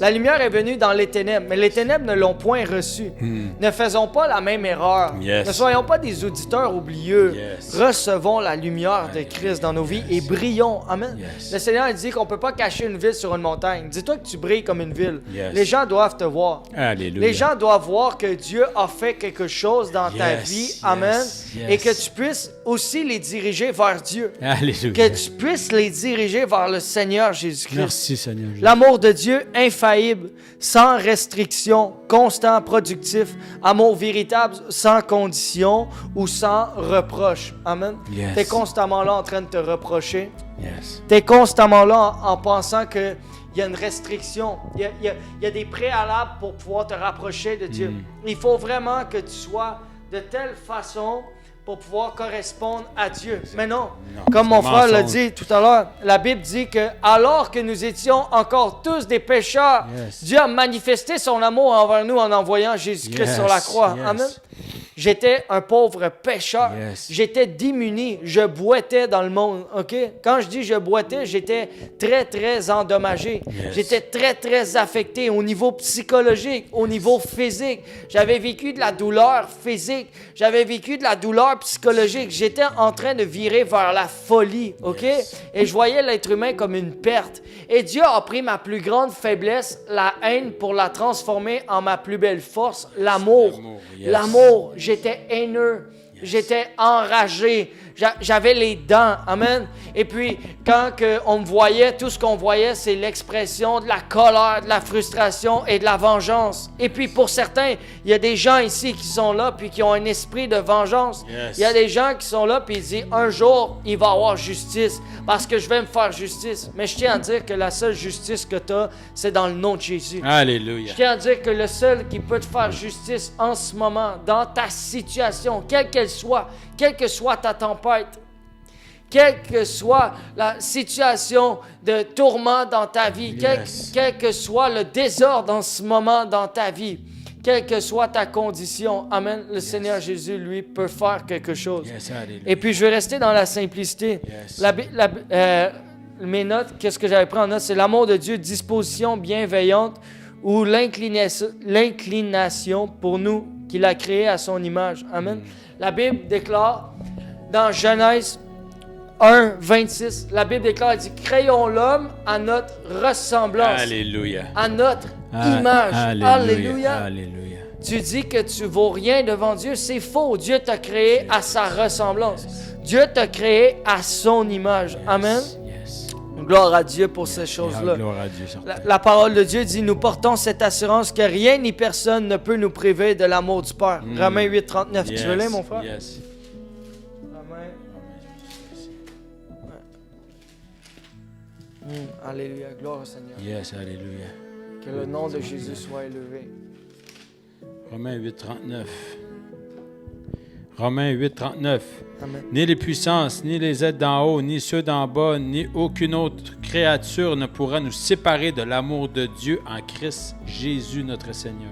La lumière est venue dans les ténèbres, mais les ténèbres ne l'ont point reçue. Ne faisons pas la même erreur. Ne soyons pas des auditeurs oublieux. Recevons la lumière de Christ dans nos vies et brillons. Amen. Le Seigneur dit qu'on ne peut pas cacher une ville sur une montagne. Dis-toi que tu brilles comme une ville. Les gens doivent te voir. Alléluia. Les gens doivent voir que Dieu a fait quelque chose dans ta vie. Amen. Et que tu puisses aussi les diriger vers Dieu. Alléluia. Que tu puisses les diriger vers le Seigneur Jésus-Christ. Merci Seigneur Jésus. L'amour de Dieu infaillible, sans restriction, constant, productif, amour véritable, sans condition ou sans reproche. Amen. Tu es constamment là en train de te reprocher. Tu es constamment là en pensant qu'il y a une restriction. Il y a des préalables pour pouvoir te rapprocher de Dieu. Il faut vraiment que tu sois de telle façon pour pouvoir correspondre à Dieu. Mais non, comme mon frère l'a dit tout à l'heure, la Bible dit que alors que nous étions encore tous des pécheurs, Dieu a manifesté son amour envers nous en envoyant Jésus-Christ sur la croix. Amen. J'étais un pauvre pécheur. J'étais démuni. Je boitais dans le monde. OK? Quand je dis je boitais, j'étais très, très endommagé. J'étais très, très affecté au niveau psychologique, au niveau physique. J'avais vécu de la douleur physique. J'avais vécu de la douleur psychologique. J'étais en train de virer vers la folie. OK? Et je voyais l'être humain comme une perte. Et Dieu a pris ma plus grande faiblesse, la haine, pour la transformer en ma plus belle force, l'amour. L'amour. J'étais haineux. J'étais enragé. J'avais les dents. Amen. Et puis, quand on me voyait, tout ce qu'on voyait, c'est l'expression de la colère, de la frustration et de la vengeance. Et puis, pour certains, il y a des gens ici qui sont là puis qui ont un esprit de vengeance. Yes. Il y a des gens qui sont là puis ils disent, un jour, il va y avoir justice parce que je vais me faire justice. Mais je tiens à dire que la seule justice que tu as, c'est dans le nom de Jésus. Alléluia. Je tiens à dire que le seul qui peut te faire justice en ce moment, dans ta situation, quelle qu'elle soit, quelle que soit ta tempête, quelle que soit la situation de tourment dans ta vie, Yes. quel que soit le désordre en ce moment dans ta vie, quelle que soit ta condition, amen, le Seigneur Jésus, lui, peut faire quelque chose. Yes, alléluia. Et puis, je vais rester dans la simplicité. Yes. Mes notes, qu'est-ce que j'avais pris en note? C'est l'amour de Dieu, disposition bienveillante ou l'inclination pour nous qu'il a créé à son image. Amen. La Bible déclare dans Genèse 1, 26, la Bible déclare, elle dit, créons l'homme à notre ressemblance, Alléluia. à notre image. Alléluia. Alléluia. Tu dis que tu vaux rien devant Dieu, c'est faux. Dieu t'a créé à sa ressemblance. Dieu t'a créé à son image. Amen. Yes. Gloire à Dieu pour ces choses-là. Gloire à Dieu. certain. La parole de Dieu dit, nous portons cette assurance que rien ni personne ne peut nous priver de l'amour du Père. Romains 8, 39. Yes. Tu veux lire, mon frère? Yes. Romains. Alléluia. Gloire au Seigneur. Yes, alléluia. Que le nom de Jésus soit élevé. Romains 8, 39. Romains 8, 39. Amen. Ni les puissances, ni les êtres d'en haut, ni ceux d'en bas, ni aucune autre créature ne pourra nous séparer de l'amour de Dieu en Christ Jésus notre Seigneur.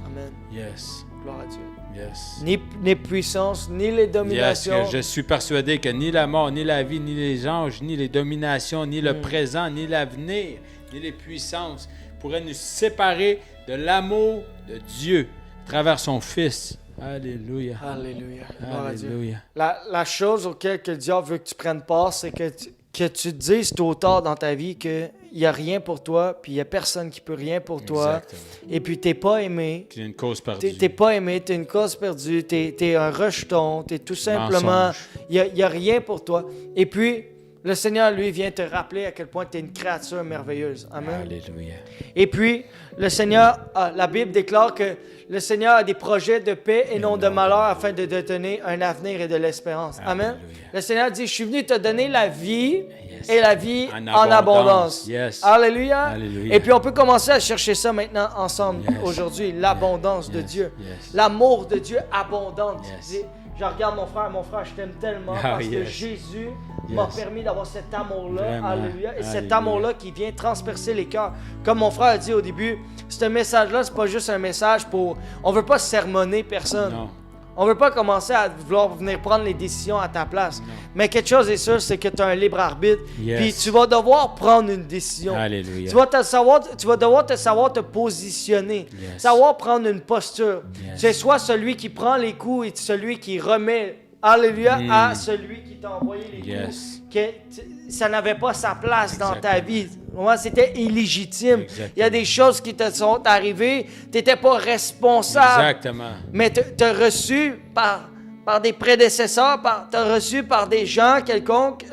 Amen. Yes. Gloire à Dieu. Yes. Ni puissance, ni les Yes, dominations. que je suis persuadé que ni la mort, ni la vie, ni les anges, ni les dominations, ni le présent, ni l'avenir, ni les puissances pourraient nous séparer de l'amour de Dieu à travers son Fils. Alléluia. Alléluia. Gloire à Dieu. Alléluia. La chose auquel que le diable veut que tu prennes part, c'est que tu te dises tôt ou tard dans ta vie qu'il n'y a rien pour toi, puis il n'y a personne qui peut rien pour toi. Exactement. Et puis tu n'es pas aimé. C'est une cause perdue. T'es pas aimé, t'es une cause perdue, t'es un rejeton, t'es tout simplement... Mensonge. Il y a rien pour toi. Et puis, le Seigneur, lui, vient te rappeler à quel point tu es une créature merveilleuse. Amen. Alléluia. Et puis, le Seigneur, la Bible déclare que le Seigneur a des projets de paix et non de malheur afin de te donner un avenir et de l'espérance. Amen. Alléluia. Le Seigneur dit, je suis venu te donner la vie Yes. et la vie En en abondance. Yes. Alléluia. Alléluia. Et puis, on peut commencer à chercher ça maintenant ensemble Yes. aujourd'hui, l'abondance de Yes. Dieu. Yes. L'amour de Dieu abondant. Yes. Je regarde mon frère, je t'aime tellement parce que yes. Jésus m'a Yes. permis d'avoir cet amour-là. Vraiment. Alléluia. Et cet Alléluia. amour-là qui vient transpercer les cœurs. Comme mon frère a dit au début, ce message-là, c'est pas juste un message pour... On veut pas sermonner personne. Non. On veut pas commencer à vouloir venir prendre les décisions à ta place. Mais quelque chose est sûr, c'est que tu as un libre arbitre. Yes. Puis tu vas devoir prendre une décision. Alléluia. Tu vas devoir te positionner, Yes. savoir prendre une posture. Yes. C'est soit celui qui prend les coups et celui qui remet, alléluia, à celui qui t'a envoyé les Yes. coups. Ça n'avait pas sa place dans ta Exactement. vie. Moi, c'était illégitime. Exactement. Il y a des choses qui te sont arrivées, tu n'étais pas responsable. Exactement. Mais tu as reçu par des prédécesseurs, tu as reçu par des gens quelconques.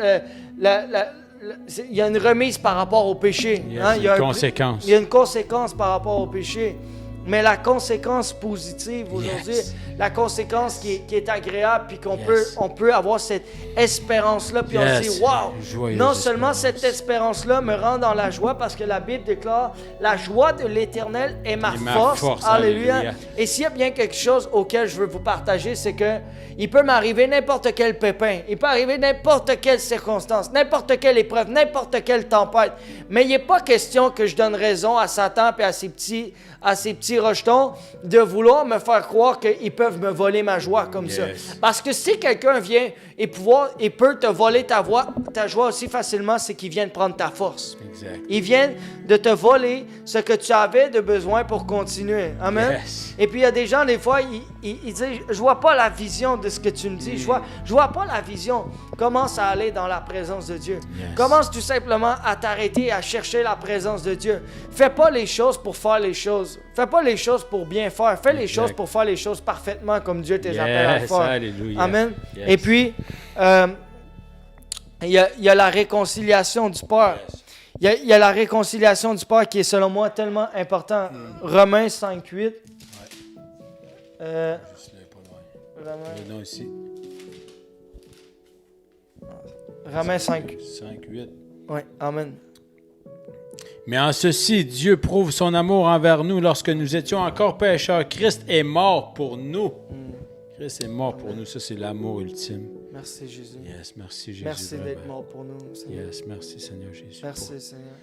Il y a une remise par rapport au péché. Yes, hein, il y a une un- conséquence. Il y a une conséquence par rapport au péché. Mais la conséquence positive aujourd'hui, Yes. la conséquence qui est agréable, puis qu'on Yes. on peut avoir cette espérance-là, puis on Yes. se dit, wow! Joyeuse Non seulement espérance. cette espérance-là me rend dans la joie, parce que la Bible déclare, la joie de l'Éternel est ma Et ma force. force. Alléluia. Alléluia. Et s'il y a bien quelque chose auquel je veux vous partager, c'est que il peut m'arriver n'importe quel pépin, il peut arriver n'importe quelle circonstance, n'importe quelle épreuve, n'importe quelle tempête, mais il n'est pas question que je donne raison à Satan et à ses petits rejetons de vouloir me faire croire qu'ils peuvent me voler ma joie comme ça. Yes. Parce que si quelqu'un vient et peut te voler ta joie aussi facilement, c'est qu'il vient de prendre ta force. Exact. Ils viennent de te voler ce que tu avais de besoin pour continuer. Amen. Yes. Et puis il y a des gens, des fois, ils disent, je vois pas la vision de ce que tu me dis. Je vois pas la vision. Commence à aller dans la présence de Dieu. Yes. Commence tout simplement à t'arrêter, à chercher la présence de Dieu. Fais pas les choses pour faire les choses. Fais pas les choses pour bien faire. Fais les choses pour faire les choses parfaitement comme Dieu t'es appelé à le faire. Alléluia. Amen. Yes. Et puis, il y a la réconciliation du Père. Il y a la réconciliation du Père qui est selon moi tellement important. Romains 5.8. Juste là, pas loin. Romains, Non, ici. Romains 5. 5:8. Oui, amen. Mais en ceci, Dieu prouve son amour envers nous lorsque nous étions encore pécheurs. Christ est mort pour nous. Christ est mort pour nous. Ça, c'est l'amour ultime. Merci Jésus. Yes, merci Jésus. Merci d'être vraiment. mort pour nous, Seigneur. Yes, merci Seigneur Jésus. Merci Seigneur.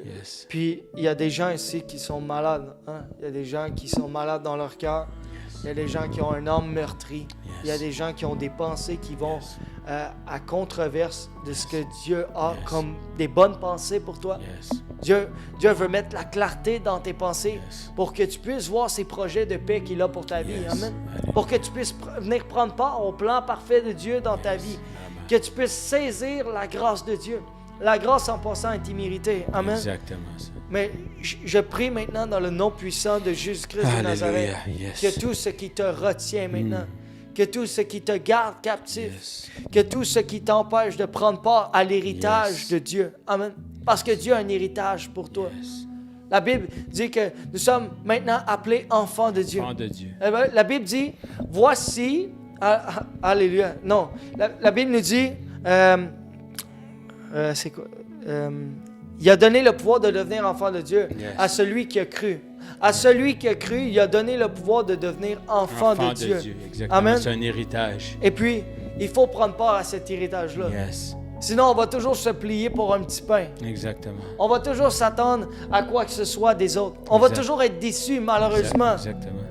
Yes. Puis, il y a des gens ici qui sont malades. Hein? Il y a des gens qui sont malades dans leur cœur. Il y a des gens qui ont un âme meurtrie. Il y a des gens qui ont des pensées qui vont à controverse de ce que Dieu a comme des bonnes pensées pour toi. Yes. Dieu veut mettre la clarté dans tes pensées Yes. pour que tu puisses voir ces projets de paix qu'il a pour ta vie. Yes. Amen. Alléluia. Pour que tu puisses venir prendre part au plan parfait de Dieu dans ta vie. Amen. Que tu puisses saisir la grâce de Dieu. La grâce en passant est imméritée. Amen. Exactement ça. Mais je prie maintenant dans le nom puissant de Jésus-Christ de Nazareth Alléluia. Yes. que tout ce qui te retient maintenant, que tout ce qui te garde captif, Yes. que tout ce qui t'empêche de prendre part à l'héritage Yes. de Dieu. Amen. Parce que Dieu a un héritage pour toi. Yes. La Bible dit que nous sommes maintenant appelés enfants de Dieu. Enfant de Dieu. La Bible dit, voici, alléluia, non, la Bible nous dit, c'est quoi? Il a donné le pouvoir de devenir enfant de Dieu Yes. à celui qui a cru. À celui qui a cru, il a donné le pouvoir de devenir enfant de Dieu. Exactement. Amen. C'est un héritage. Et puis, il faut prendre part à cet héritage-là. Yes. Sinon, on va toujours se plier pour un petit pain. Exactement. On va toujours s'attendre à quoi que ce soit des autres. On va Exact. toujours être déçu, malheureusement, Exactement.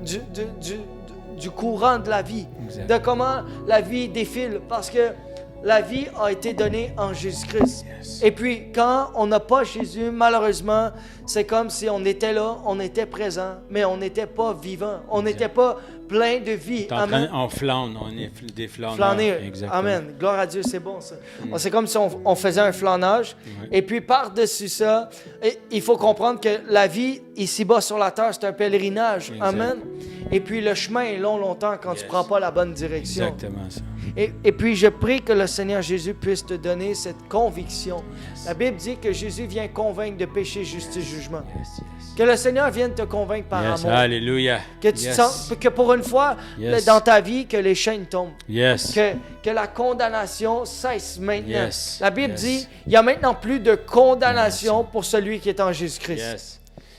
du courant de la vie, Exact. de comment la vie défile, parce que la vie a été donnée en Jésus-Christ. Yes. Et puis, quand on n'a pas Jésus, malheureusement, c'est comme si on était là, on était présent, mais on n'était pas vivant. On n'était pas plein de vie. Amen. On flâne, on est des flâneurs. Flâner. Exactement. Amen. Gloire à Dieu, c'est bon ça. C'est comme si on faisait un flânage. Ouais. Et puis par-dessus ça, il faut comprendre que la vie ici-bas sur la terre, c'est un pèlerinage. Exact. Amen. Et puis le chemin est long, longtemps quand tu Yes. prends pas la bonne direction. Exactement ça. Et puis je prie que le Seigneur Jésus puisse te donner cette conviction. La Bible dit que Jésus vient convaincre de péché, justice, jugement. Yes, yes. Que le Seigneur vienne te convaincre par Yes. amour. Alléluia. Que tu Yes. sens que pour une fois Yes. dans ta vie, que les chaînes tombent. Yes. Que la condamnation cesse maintenant. Yes. La Bible Yes. dit, il n'y a maintenant plus de condamnation pour celui qui est en Jésus-Christ. Yes.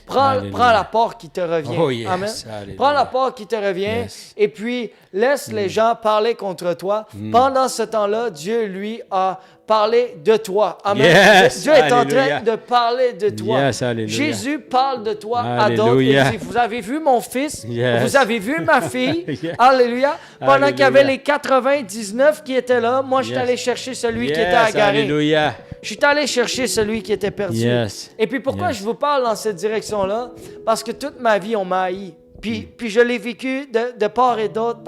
Prends Alléluia. la part qui te revient. Oh, yes. Amen. Alléluia. Prends la part qui te revient Yes. et puis laisse les gens parler contre toi. Pendant ce temps-là, Dieu, lui, a parlé de toi. Amen. Yes. Dieu est en Alléluia. train de parler de toi. Yes. Alléluia. Jésus parle de toi à d'autres. Alléluia. Il dit, vous avez vu mon fils, Yes. vous avez vu ma fille. Yes. Alléluia. Pendant Alléluia. qu'il y avait les 99 qui étaient là, moi, je suis Yes. allé chercher celui qui Yes. était agarré. Alléluia. Je suis allé chercher celui qui était perdu. Yes. Et puis pourquoi Yes. je vous parle dans cette direction-là? Parce que toute ma vie, on m'a haï. Puis je l'ai vécu de part et d'autre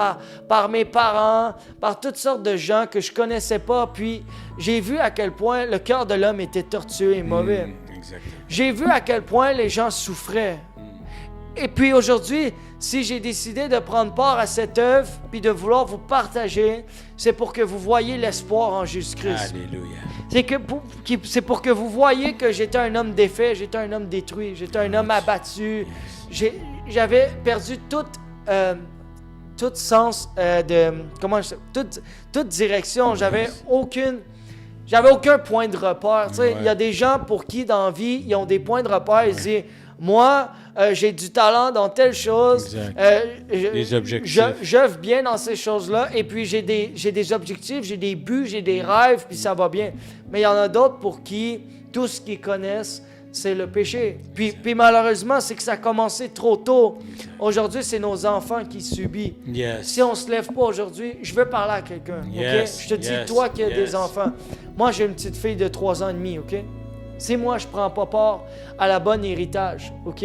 par mes parents, par toutes sortes de gens que je connaissais pas. Puis j'ai vu à quel point le cœur de l'homme était tortueux et mauvais. Exactement. J'ai vu à quel point les gens souffraient. Et puis aujourd'hui, si j'ai décidé de prendre part à cette œuvre, puis de vouloir vous partager, c'est pour que vous voyiez l'espoir en Jésus-Christ. Alléluia. C'est pour que vous voyiez que j'étais un homme défait, j'étais un homme détruit, j'étais un homme abattu. J'avais perdu tout sens toute direction. J'avais aucun point de repère. Tu sais, il y a des gens pour qui dans la vie, ils ont des points de repère. Ils disent, moi, j'ai du talent dans telle chose. Exact. Des objectifs. J'œuvre bien dans ces choses-là. Et puis, j'ai des objectifs, j'ai des buts, j'ai des rêves, puis ça va bien. Mais il y en a d'autres pour qui tout ce qu'ils connaissent, c'est le péché. Puis malheureusement, c'est que ça a commencé trop tôt. Aujourd'hui, c'est nos enfants qui subissent. Yes. Si on ne se lève pas aujourd'hui, je veux parler à quelqu'un. Yes, OK? Je te dis, yes, toi qui as yes. des enfants. Moi, j'ai une petite fille de 3 ans et demi. OK? Si moi, je ne prends pas part à la bonne héritage, OK?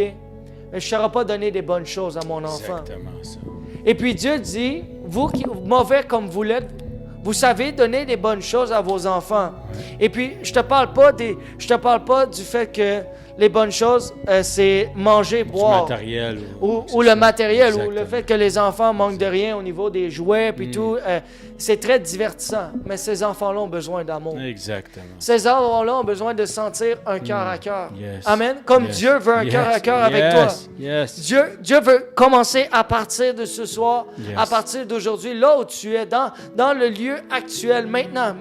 Je ne saurais pas donner des bonnes choses à mon enfant. Exactement ça. Et puis Dieu dit, vous qui mauvais comme vous l'êtes, Vous savez donner des bonnes choses à vos enfants. Et puis, je te parle pas du fait que les bonnes choses, c'est manger, boire. Du matériel. Ou le matériel, Exactement. ou le fait que les enfants manquent de rien au niveau des jouets, puis tout. C'est très divertissant. Mais ces enfants-là ont besoin d'amour. Exactement. Ces enfants-là ont besoin de sentir un cœur à cœur. Yes. Amen. Comme Yes. Dieu veut un Yes. cœur à cœur avec toi. Yes. Dieu veut commencer à partir de ce soir, Yes. à partir d'aujourd'hui, là où tu es, dans le lieu actuel, maintenant,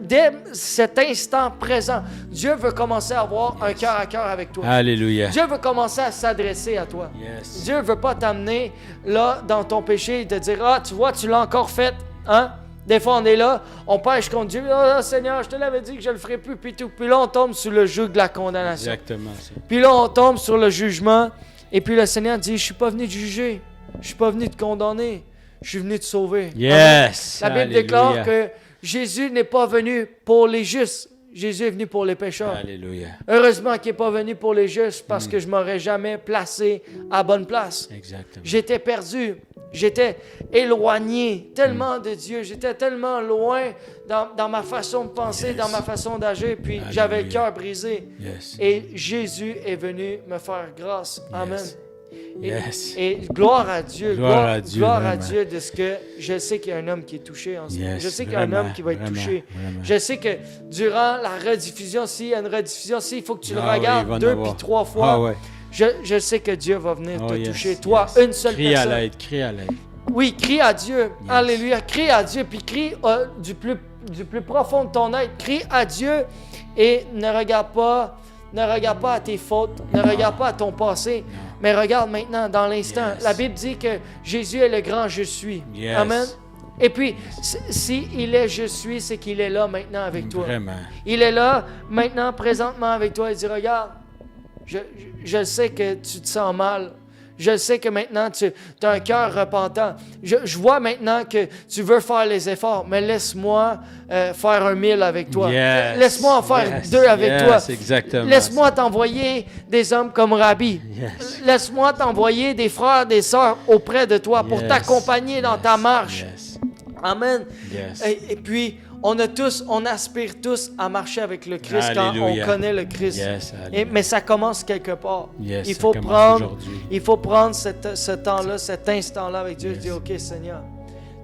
dès cet instant présent, Dieu veut commencer à avoir un cœur à cœur avec toi. Alléluia. Dieu veut commencer à s'adresser à toi. Yes. Dieu ne veut pas t'amener là dans ton péché et te dire « Ah, tu vois, tu l'as encore fait. » Hein? Des fois, on est là, on pêche contre Dieu. « Ah, Seigneur, je te l'avais dit que je le ferai plus. » Puis tout. Puis là, on tombe sous le joug de la condamnation. Exactement ça. Puis là, on tombe sur le jugement. Et puis le Seigneur dit, je suis pas venu te juger. Je suis pas venu te condamner. Je suis venu te sauver. Yes. Amen. La Bible Alléluia. déclare que Jésus n'est pas venu pour les justes. Jésus est venu pour les pécheurs. Alléluia. Heureusement qu'il n'est pas venu pour les justes parce que je m'aurais jamais placé à bonne place. Exactement. J'étais perdu. J'étais éloigné tellement de Dieu. J'étais tellement loin dans ma façon de penser, Yes. dans ma façon d'agir. Puis Alléluia. j'avais le cœur brisé. Yes. Et Jésus est venu me faire grâce. Amen. Et, Yes. et gloire à Dieu. Gloire à Dieu, gloire à vraiment. Dieu de ce que je sais qu'il y a un homme qui est touché en ce moment. Yes, Je sais qu'il y a un vraiment, homme qui va être vraiment, touché. vraiment. Je sais que durant la rediffusion, s'il y a une rediffusion, s'il faut que tu le Ah oui, il regardes va en 2 avoir. puis 3 fois, Ah ouais. je sais que Dieu va venir Oh, te yes, toucher. Toi, yes. une seule Crie à personne. l'aide, crie à l'aide. Oui, crie à Dieu. Alléluia. Crie à Dieu. Puis crie du plus profond de ton être. Crie à Dieu et ne regarde pas à tes fautes. Ne regarde pas à ton passé. Mais regarde maintenant dans l'instant. Yes. La Bible dit que Jésus est le grand je suis. Yes. Amen. Et puis, si il est je suis, c'est qu'il est là maintenant avec toi. Vraiment. Il est là maintenant, présentement avec toi. Il dit, regarde, je sais que tu te sens mal. Je sais que maintenant, tu as un cœur repentant. Je vois maintenant que tu veux faire les efforts, mais laisse-moi faire 1000 avec toi. Yes. Laisse-moi en faire Yes. 2 avec Yes, toi. exactement. Laisse-moi t'envoyer des hommes comme Rabbi. Yes. Laisse-moi t'envoyer des frères, des sœurs auprès de toi pour Yes. t'accompagner dans ta marche. Yes. Amen. Yes. Et puis, on aspire tous à marcher avec le Christ Alléluia. quand on connaît le Christ. Yes, alléluia. Mais ça commence quelque part. Yes, il ça faut commence prendre, aujourd'hui. il faut prendre ce temps-là, cet instant-là avec Dieu. Je dis, OK, Seigneur,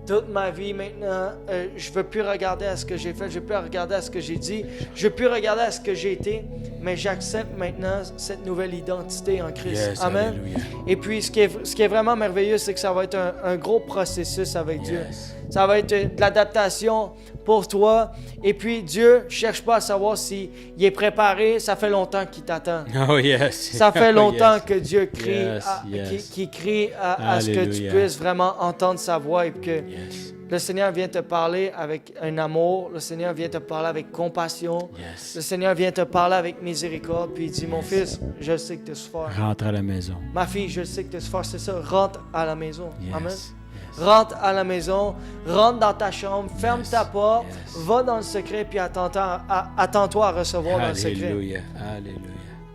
toute ma vie maintenant, je ne veux plus regarder à ce que j'ai fait, je ne veux plus regarder à ce que j'ai dit, je ne veux plus regarder à ce que j'ai été, mais j'accepte maintenant cette nouvelle identité en Christ. Yes, Amen. alléluia. Et puis, ce qui est vraiment merveilleux, c'est que ça va être un gros processus avec Dieu. Yes. Ça va être de l'adaptation pour toi. Et puis, Dieu ne cherche pas à savoir s'il est préparé. Ça fait longtemps qu'il t'attend. Oh yes. Ça fait Oh, longtemps yes. que Dieu crie, Yes, qui yes. crie à ce que tu Alléluia. puisses vraiment entendre sa voix et que Yes. le Seigneur vient te parler avec un amour. Le Seigneur vient te parler avec compassion. Yes. Le Seigneur vient te parler avec miséricorde. Puis il dit, mon fils, je sais que tu as souffert. Rentre à la maison. Ma fille, je sais que tu as souffert. C'est ça, rentre à la maison. Yes. Amen. Yes. Rentre à la maison, rentre dans ta chambre, ferme Yes. ta porte, Yes. va dans le secret, puis attends-toi à recevoir dans le secret. Alléluia. Alléluia.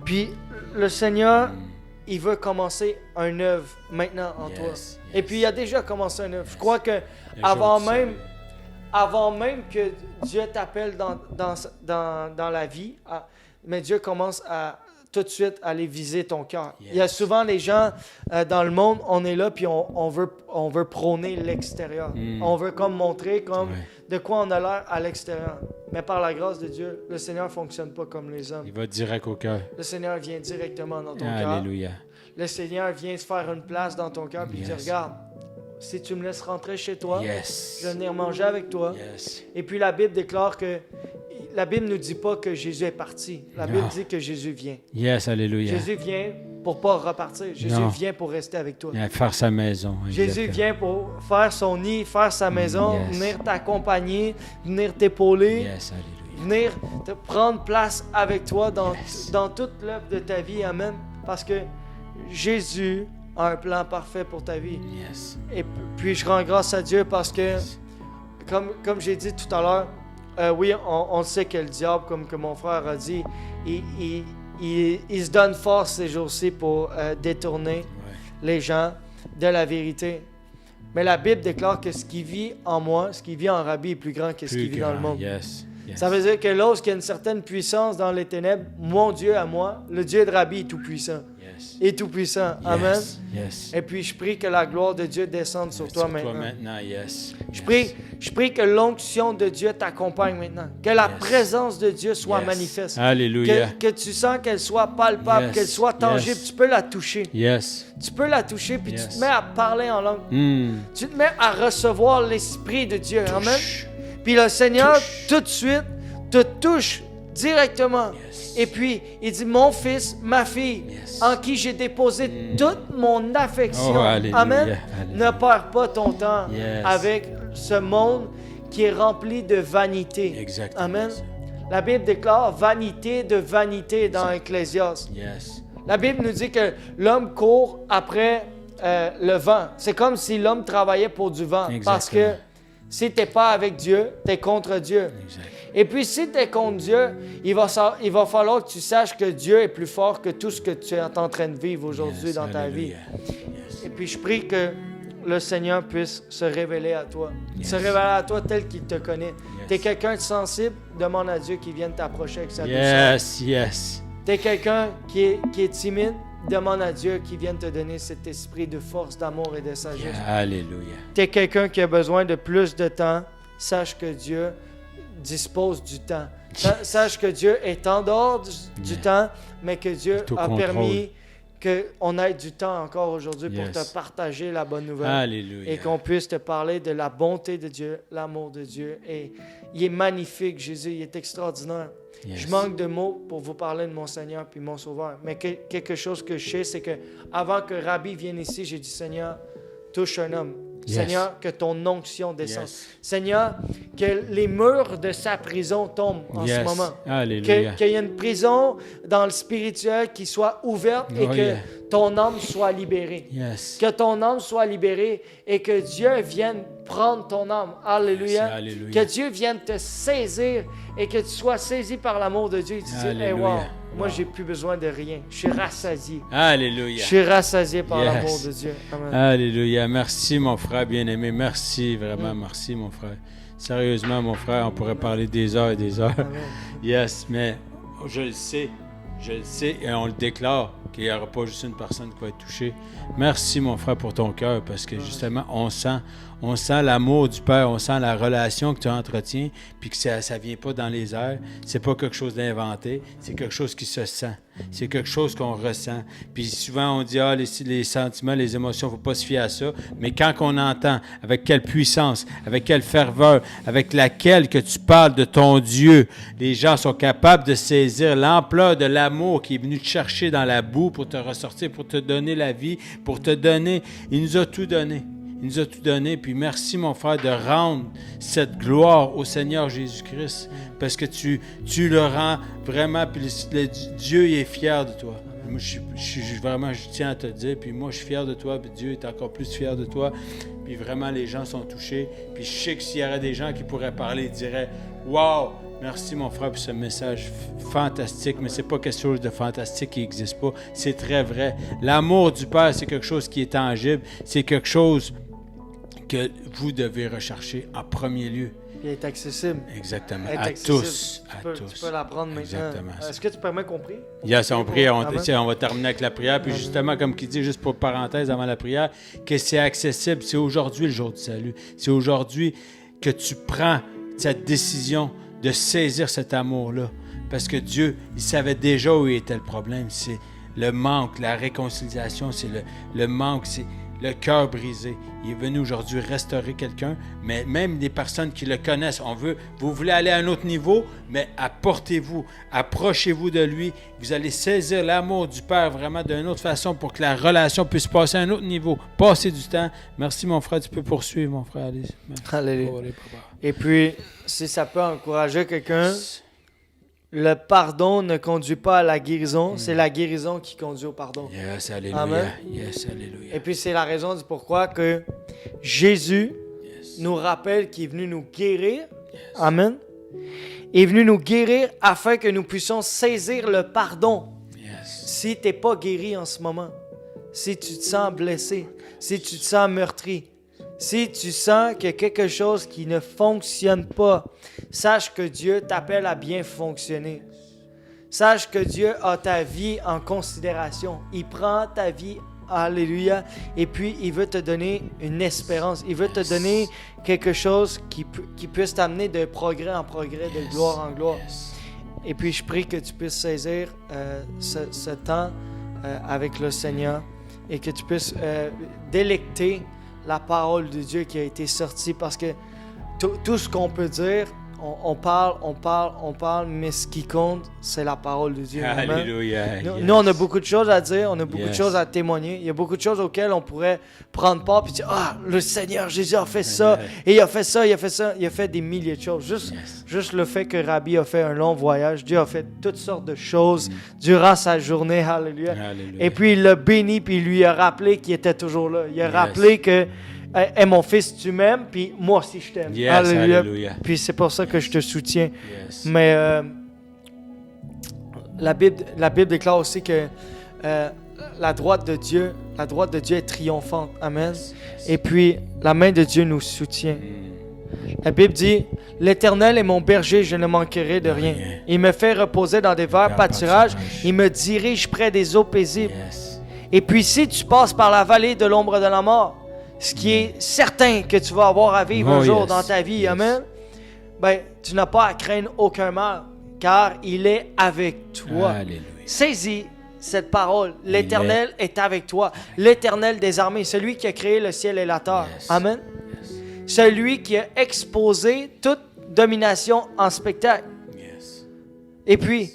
Puis le Seigneur, il veut commencer un œuvre maintenant en Yes, toi. yes. Et puis il a déjà commencé un œuvre. Je crois que avant même que Dieu t'appelle dans la vie, mais Dieu commence à tout de suite aller viser ton cœur. Yes. Il y a souvent les gens dans le monde, on est là puis on veut prôner l'extérieur. On veut comme montrer comme Ouais. de quoi on a l'air à l'extérieur. Mais par la grâce de Dieu, le Seigneur ne fonctionne pas comme les hommes. Il va direct au cœur. Le Seigneur vient directement dans ton cœur. Alléluia. Le Seigneur vient se faire une place dans ton cœur puis il dit, Yes. regarde, si tu me laisses rentrer chez toi, Yes. je vais venir manger avec toi. Yes. Et puis la Bible déclare que la Bible ne nous dit pas que Jésus est parti. La Bible Non. dit que Jésus vient. Yes, alléluia. Jésus vient pour pas repartir. Jésus Non. vient pour rester avec toi. Il va faire sa maison. Jésus exactement. vient pour faire son nid, faire sa maison, Yes. venir t'accompagner, venir t'épauler, Yes, alléluia. venir te prendre place avec toi Yes. dans toute l'œuvre de ta vie. Amen. Parce que Jésus a un plan parfait pour ta vie. Yes. Et puis je rends grâce à Dieu parce que, comme j'ai dit tout à l'heure, oui, on sait que le diable, comme que mon frère a dit, il se donne force ces jours-ci pour détourner Ouais. les gens de la vérité. Mais la Bible déclare que ce qui vit en moi, ce qui vit en Rabbi est plus grand que ce qui vit dans le monde. Yes. Ça veut dire que lorsqu'il y a une certaine puissance dans les ténèbres, mon Dieu à moi, le Dieu de Rabbi est tout-puissant. Yes. Est tout-puissant. Amen. Yes. Et puis je prie que la gloire de Dieu descende sur toi maintenant. Yes. Je prie que l'onction de Dieu t'accompagne maintenant. Que la présence de Dieu soit manifeste. Alléluia. Que tu sens qu'elle soit palpable, qu'elle soit tangible. Tu peux la toucher. Yes. Tu peux la toucher, puis tu te mets à parler en langue. Tu te mets à recevoir l'Esprit de Dieu. Amen. Puis le Seigneur, tout de suite, te touche directement. Et puis, il dit, mon fils, ma fille, en qui j'ai déposé toute mon affection. Amen. Ne perds pas ton temps avec ce monde qui est rempli de vanité. Exactement. Amen. La Bible déclare vanité de vanité dans Ecclésiaste. La Bible nous dit que l'homme court après le vent. C'est comme si l'homme travaillait pour du vent. Exactement. Parce que si tu n'es pas avec Dieu, tu es contre Dieu. Exact. Et puis, si tu es contre Dieu, il va falloir que tu saches que Dieu est plus fort que tout ce que tu es en train de vivre aujourd'hui dans ta vie. Et puis, je prie que le Seigneur puisse se révéler à toi. Se révéler à toi tel qu'il te connaît. Tu es quelqu'un de sensible, demande à Dieu qu'il vienne t'approcher avec sa douceur. Tu es quelqu'un qui est timide, demande à Dieu qu'il vienne te donner cet esprit de force, d'amour et de sagesse. Alléluia. Tu es quelqu'un qui a besoin de plus de temps, sache que Dieu dispose du temps. Sache que Dieu est en dehors du temps, mais que Dieu a permis qu'on ait du temps encore aujourd'hui pour te partager la bonne nouvelle. Alléluia. Et qu'on puisse te parler de la bonté de Dieu, l'amour de Dieu. Et il est magnifique, Jésus, il est extraordinaire. Je manque de mots pour vous parler de mon Seigneur puis mon Sauveur. Mais quelque chose que je sais, c'est que avant que Rabbi vienne ici, j'ai dit, Seigneur, touche un homme. Seigneur, que ton onction descende. Seigneur, que les murs de sa prison tombent en ce moment. Alléluia. Qu'il y ait une prison dans le spirituel qui soit ouverte et que ton âme soit libérée. Que ton âme soit libérée et que Dieu vienne prendre ton âme. Alléluia. Que Dieu vienne te saisir et que tu sois saisi par l'amour de Dieu. Et tu dis, hey, wow. Moi, j'ai plus besoin de rien. Je suis rassasié. Alléluia. Je suis rassasié par l'amour de Dieu. Amen. Alléluia. Merci, mon frère bien-aimé. Merci, vraiment, merci, mon frère. Sérieusement, mon frère, on pourrait parler des heures et des heures. Amen. Mais je le sais et on le déclare qu'il n'y aura pas juste une personne qui va être touchée. Merci, mon frère, pour ton cœur, parce que justement, on sent l'amour du Père, on sent la relation que tu entretiens, puis que ça ne vient pas dans les airs. C'est pas quelque chose d'inventé, c'est quelque chose qui se sent. C'est quelque chose qu'on ressent. Puis souvent, on dit, les sentiments, les émotions, il ne faut pas se fier à ça. Mais quand on entend avec quelle puissance, avec quelle ferveur, avec laquelle que tu parles de ton Dieu, les gens sont capables de saisir l'ampleur de l'amour qui est venu te chercher dans la boue pour te ressortir, pour te donner la vie, pour te donner. Il nous a tout donné. Il nous a tout donné, puis merci, mon frère, de rendre cette gloire au Seigneur Jésus-Christ, parce que tu le rends vraiment, puis Dieu il est fier de toi. Moi, je tiens à te le dire, puis moi, je suis fier de toi, puis Dieu est encore plus fier de toi, puis vraiment, les gens sont touchés, puis je sais que s'il y aurait des gens qui pourraient parler, ils diraient « Wow! » Merci, mon frère, pour ce message fantastique, mais c'est pas quelque chose de fantastique qui n'existe pas. C'est très vrai. L'amour du Père, c'est quelque chose qui est tangible. C'est quelque chose que vous devez rechercher en premier lieu. Il est accessible. Exactement. Tous. Tu peux l'apprendre maintenant. Exactement. Est-ce que tu permets qu'on prie? Yes, on prie. On va terminer avec la prière. Puis justement, comme qui dit, juste pour parenthèse avant la prière, que c'est accessible. C'est aujourd'hui le jour du salut. C'est aujourd'hui que tu prends cette décision de saisir cet amour-là. Parce que Dieu, il savait déjà où était le problème. C'est le manque, la réconciliation, c'est le manque, c'est le cœur brisé. Il est venu aujourd'hui restaurer quelqu'un, mais même des personnes qui le connaissent, vous voulez aller à un autre niveau, mais apportez-vous, approchez-vous de lui. Vous allez saisir l'amour du Père vraiment d'une autre façon pour que la relation puisse passer à un autre niveau. Passez du temps. Merci, mon frère. Tu peux poursuivre, mon frère. Allez. Alléluia. Et puis, si ça peut encourager quelqu'un, le pardon ne conduit pas à la guérison, c'est la guérison qui conduit au pardon. Yes, alléluia. Amen. Yes, alléluia. Et puis, c'est la raison du pourquoi que Jésus nous rappelle qu'il est venu nous guérir. Amen. Il est venu nous guérir afin que nous puissions saisir le pardon. Si tu n'es pas guéri en ce moment, si tu te sens blessé, si tu te sens meurtri, Si tu sens qu'il y a quelque chose qui ne fonctionne pas, sache que Dieu t'appelle à bien fonctionner. Sache que Dieu a ta vie en considération. Il prend ta vie, alléluia, et puis il veut te donner une espérance. Il veut te donner quelque chose qui puisse t'amener de progrès en progrès, de gloire en gloire. Et puis je prie que tu puisses saisir ce temps avec le Seigneur et que tu puisses délecter la parole de Dieu qui a été sortie, parce que tout ce qu'on peut dire, on parle, mais ce qui compte, c'est la parole de Dieu. Alléluia. Nous, on a beaucoup de choses à dire, on a beaucoup de choses à témoigner. Il y a beaucoup de choses auxquelles on pourrait prendre part et dire, le Seigneur Jésus a fait ça, et il a fait ça, il a fait des milliers de choses. Juste le fait que Rabbi a fait un long voyage, Dieu a fait toutes sortes de choses durant sa journée, alléluia. Et puis il l'a béni, puis il lui a rappelé qu'il était toujours là. Il a rappelé que hey, mon fils, tu m'aimes, puis moi aussi je t'aime. Alléluia. Puis c'est pour ça que je te soutiens. Mais la Bible déclare aussi que la droite de Dieu est triomphante. Amen. Et puis la main de Dieu nous soutient. La Bible dit, l'Éternel est mon berger, je ne manquerai de rien. Il me fait reposer dans des verts pâturages. Il me dirige près des eaux paisibles. Et puis si tu passes par la vallée de l'ombre de la mort, ce qui est certain que tu vas avoir à vivre un jour dans ta vie, amen, ben, tu n'as pas à craindre aucun mal, car il est avec toi. Alléluia. Saisis cette parole. L'Éternel est avec toi. L'Éternel des armées, celui qui a créé le ciel et la terre. Amen. Celui qui a exposé toute domination en spectacle. Et puis,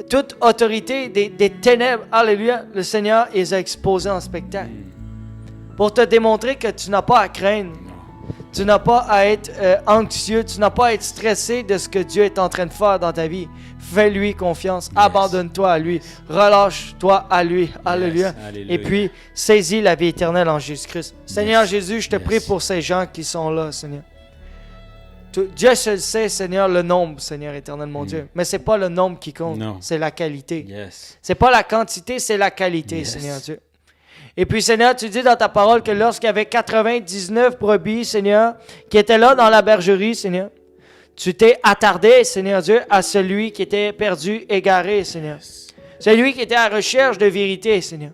toute autorité des ténèbres, alléluia, le Seigneur les a exposés en spectacle. Pour te démontrer que tu n'as pas à craindre. Tu n'as pas à être anxieux. Tu n'as pas à être stressé de ce que Dieu est en train de faire dans ta vie. Fais-lui confiance. Abandonne-toi à lui. Relâche-toi à lui. Alléluia. Et puis, saisis la vie éternelle en Jésus-Christ. Seigneur Jésus, je te prie pour ces gens qui sont là, Seigneur. Dieu seul sait, Seigneur, le nombre, Seigneur éternel, mon Dieu. Mais ce n'est pas le nombre qui compte. C'est la qualité. Ce n'est pas la quantité, c'est la qualité, Seigneur Dieu. Et puis, Seigneur, tu dis dans ta parole que lorsqu'il y avait 99 brebis, Seigneur, qui étaient là dans la bergerie, Seigneur, tu t'es attardé, Seigneur Dieu, à celui qui était perdu, égaré, Seigneur. Celui qui était à recherche de vérité, Seigneur.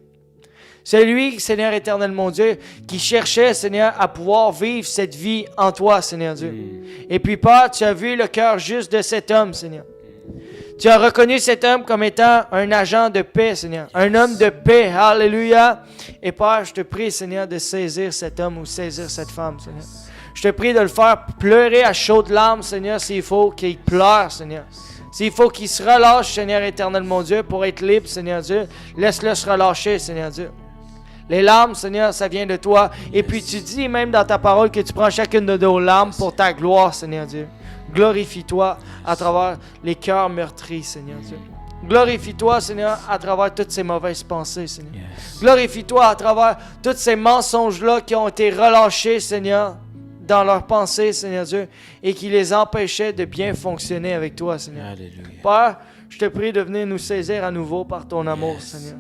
Celui, Seigneur éternel, mon Dieu, qui cherchait, Seigneur, à pouvoir vivre cette vie en toi, Seigneur Dieu. Et puis, Père, tu as vu le cœur juste de cet homme, Seigneur. Tu as reconnu cet homme comme étant un agent de paix, Seigneur. Un homme de paix. Alléluia. Et Père, je te prie, Seigneur, de saisir cet homme ou saisir cette femme, Seigneur. Je te prie de le faire pleurer à chaudes larmes, Seigneur, s'il faut qu'il pleure, Seigneur. S'il faut qu'il se relâche, Seigneur éternel, mon Dieu, pour être libre, Seigneur Dieu, laisse-le se relâcher, Seigneur Dieu. Les larmes, Seigneur, ça vient de toi. Et puis tu dis même dans ta parole que tu prends chacune de nos larmes pour ta gloire, Seigneur Dieu. Glorifie-toi à travers les cœurs meurtris, Seigneur Dieu. Glorifie-toi, Seigneur, à travers toutes ces mauvaises pensées, Seigneur. Glorifie-toi à travers tous ces mensonges-là qui ont été relâchés, Seigneur, dans leurs pensées, Seigneur Dieu, et qui les empêchaient de bien fonctionner avec toi, Seigneur. Alléluia. Père, je te prie de venir nous saisir à nouveau par ton amour, Seigneur.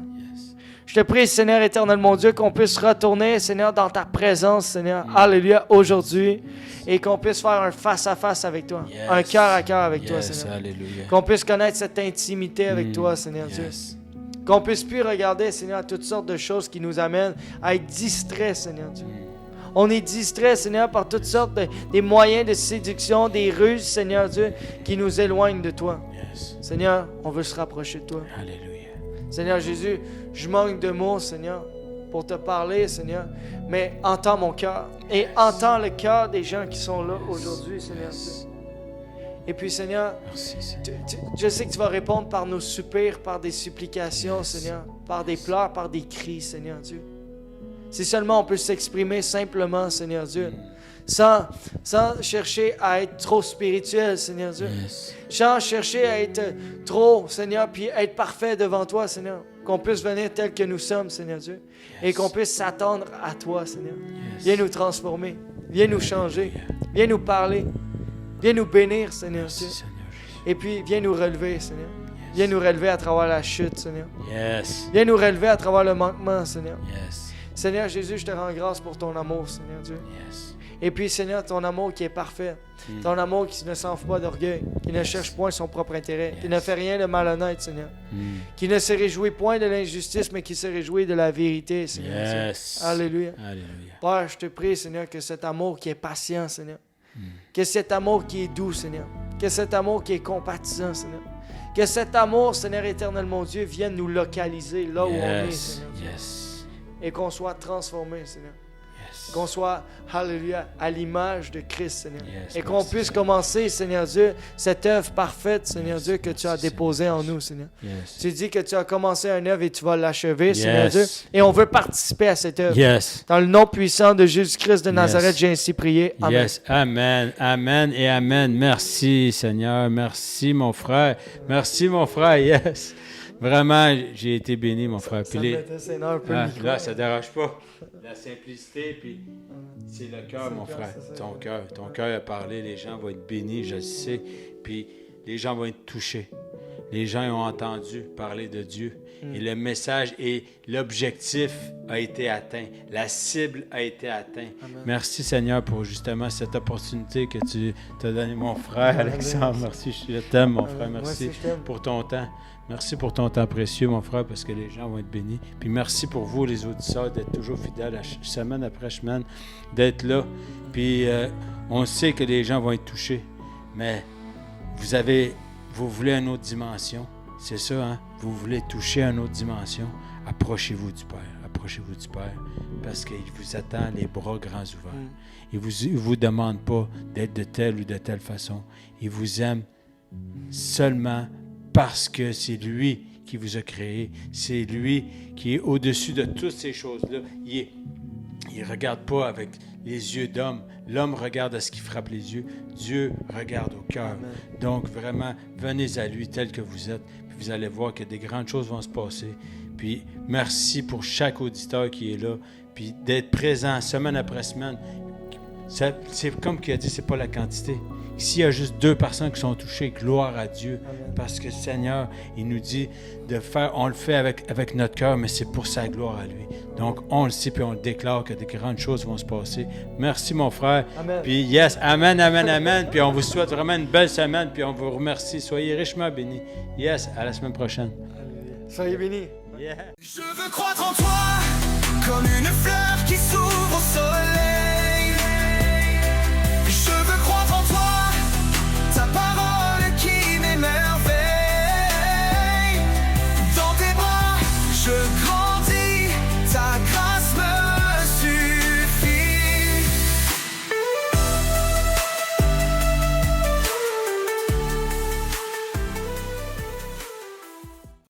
Je te prie, Seigneur éternel, mon Dieu, qu'on puisse retourner, Seigneur, dans ta présence, Seigneur, alléluia, aujourd'hui, et qu'on puisse faire un face-à-face avec toi, un cœur à cœur avec toi, Seigneur. Alléluia. Qu'on puisse connaître cette intimité avec toi, Seigneur Dieu. Qu'on puisse plus regarder, Seigneur, toutes sortes de choses qui nous amènent à être distraits, Seigneur Dieu. On est distrait, Seigneur, par toutes sortes des moyens de séduction, des ruses, Seigneur Dieu, qui nous éloignent de toi. Seigneur, on veut se rapprocher de toi. Alléluia. Seigneur Jésus, je manque de mots, Seigneur, pour te parler, Seigneur, mais entends mon cœur et entends le cœur des gens qui sont là aujourd'hui, Seigneur Dieu. Et puis, Seigneur, je sais que tu vas répondre par nos soupirs, par des supplications, Seigneur, par des pleurs, par des cris, Seigneur Dieu. Si seulement on peut s'exprimer simplement, Seigneur Dieu, sans chercher à être trop spirituel, Seigneur Dieu. Sans chercher à être trop, Seigneur, puis être parfait devant toi, Seigneur. Qu'on puisse venir tel que nous sommes, Seigneur Dieu. Et qu'on puisse s'attendre à toi, Seigneur. Viens nous transformer. Viens nous changer. Viens nous parler. Viens nous bénir, Seigneur Dieu. Et puis, viens nous relever, Seigneur. Viens nous relever à travers la chute, Seigneur. Viens nous relever à travers le manquement, Seigneur. Seigneur Jésus, je te rends grâce pour ton amour, Seigneur Dieu. Et puis, Seigneur, ton amour qui est parfait. Ton amour qui ne s'enfle pas d'orgueil, qui ne cherche point son propre intérêt, qui ne fait rien de malhonnête, Seigneur. Qui ne se réjouit point de l'injustice, mais qui se réjouit de la vérité, Seigneur. Yes. Alléluia. Alléluia. Père, je te prie, Seigneur, que cet amour qui est patient, Seigneur, que cet amour qui est doux, Seigneur, que cet amour qui est compatissant, Seigneur, que cet amour, Seigneur éternel, mon Dieu, vienne nous localiser là où on est, Seigneur. Yes. Et qu'on soit transformé, Seigneur. Yes. Qu'on soit, alléluia, à l'image de Christ, Seigneur. Yes, Et qu'on merci, puisse Seigneur. commencer, Seigneur Dieu, cette œuvre parfaite, Seigneur Dieu, que tu as merci, déposée en Seigneur. nous, Seigneur. Yes. Tu dis que tu as commencé une œuvre et tu vas l'achever, Yes. Seigneur Dieu. Et on veut participer à cette œuvre. Yes. Dans le nom puissant de Jésus-Christ de Nazareth, Yes. j'ai ainsi prié. Amen. Yes, amen, amen et amen. Merci Seigneur, merci mon frère, merci mon frère, yes. Vraiment, j'ai été béni mon frère. Ça Puis me les- mettait, Seigneur, un peu le Ah, micro. là, ça ne dérange pas. La simplicité, puis c'est le cœur, mon le cœur, frère. c'est ça. Ton cœur a parlé, les gens vont être bénis, je le sais. Puis les gens vont être touchés. Les gens ont entendu parler de Dieu. Et le message et l'objectif a été atteint. La cible a été atteinte. Merci Seigneur pour justement cette opportunité que tu t'as donnée, mon frère Alexandre. Merci, je t'aime, mon frère. Moi Merci aussi, je t'aime. pour ton temps. Merci pour ton temps précieux, mon frère, parce que les gens vont être bénis. Puis merci pour vous, les auditeurs, d'être toujours fidèles semaine après semaine, d'être là. Puis on sait que les gens vont être touchés, mais vous voulez une autre dimension. C'est ça, hein? Vous voulez toucher une autre dimension. Approchez-vous du Père. Approchez-vous du Père, parce qu'il vous attend les bras grands ouverts. Il ne vous demande pas d'être de telle ou de telle façon. Il vous aime seulement parce que c'est lui qui vous a créé. C'est lui qui est au-dessus de toutes ces choses-là. Il ne regarde pas avec les yeux d'homme. L'homme regarde à ce qui frappe les yeux. Dieu regarde au cœur. Donc, vraiment, venez à lui tel que vous êtes. Puis vous allez voir que des grandes choses vont se passer. Puis merci pour chaque auditeur qui est là. Puis d'être présent semaine après semaine. C'est comme qu'il a dit, c'est pas la quantité. S'il y a juste 2 personnes qui sont touchées, gloire à Dieu. Amen. Parce que le Seigneur, il nous dit de faire, on le fait avec notre cœur, mais c'est pour sa gloire à lui. Donc, on le sait, puis on le déclare que de grandes choses vont se passer. Merci, mon frère. Amen. Puis, yes, amen, amen, amen. Puis, on vous souhaite vraiment une belle semaine, puis on vous remercie. Soyez richement bénis. Yes, à la semaine prochaine. Soyez bénis. Yeah. Je veux croître en toi, comme une fleur qui s'ouvre au soleil.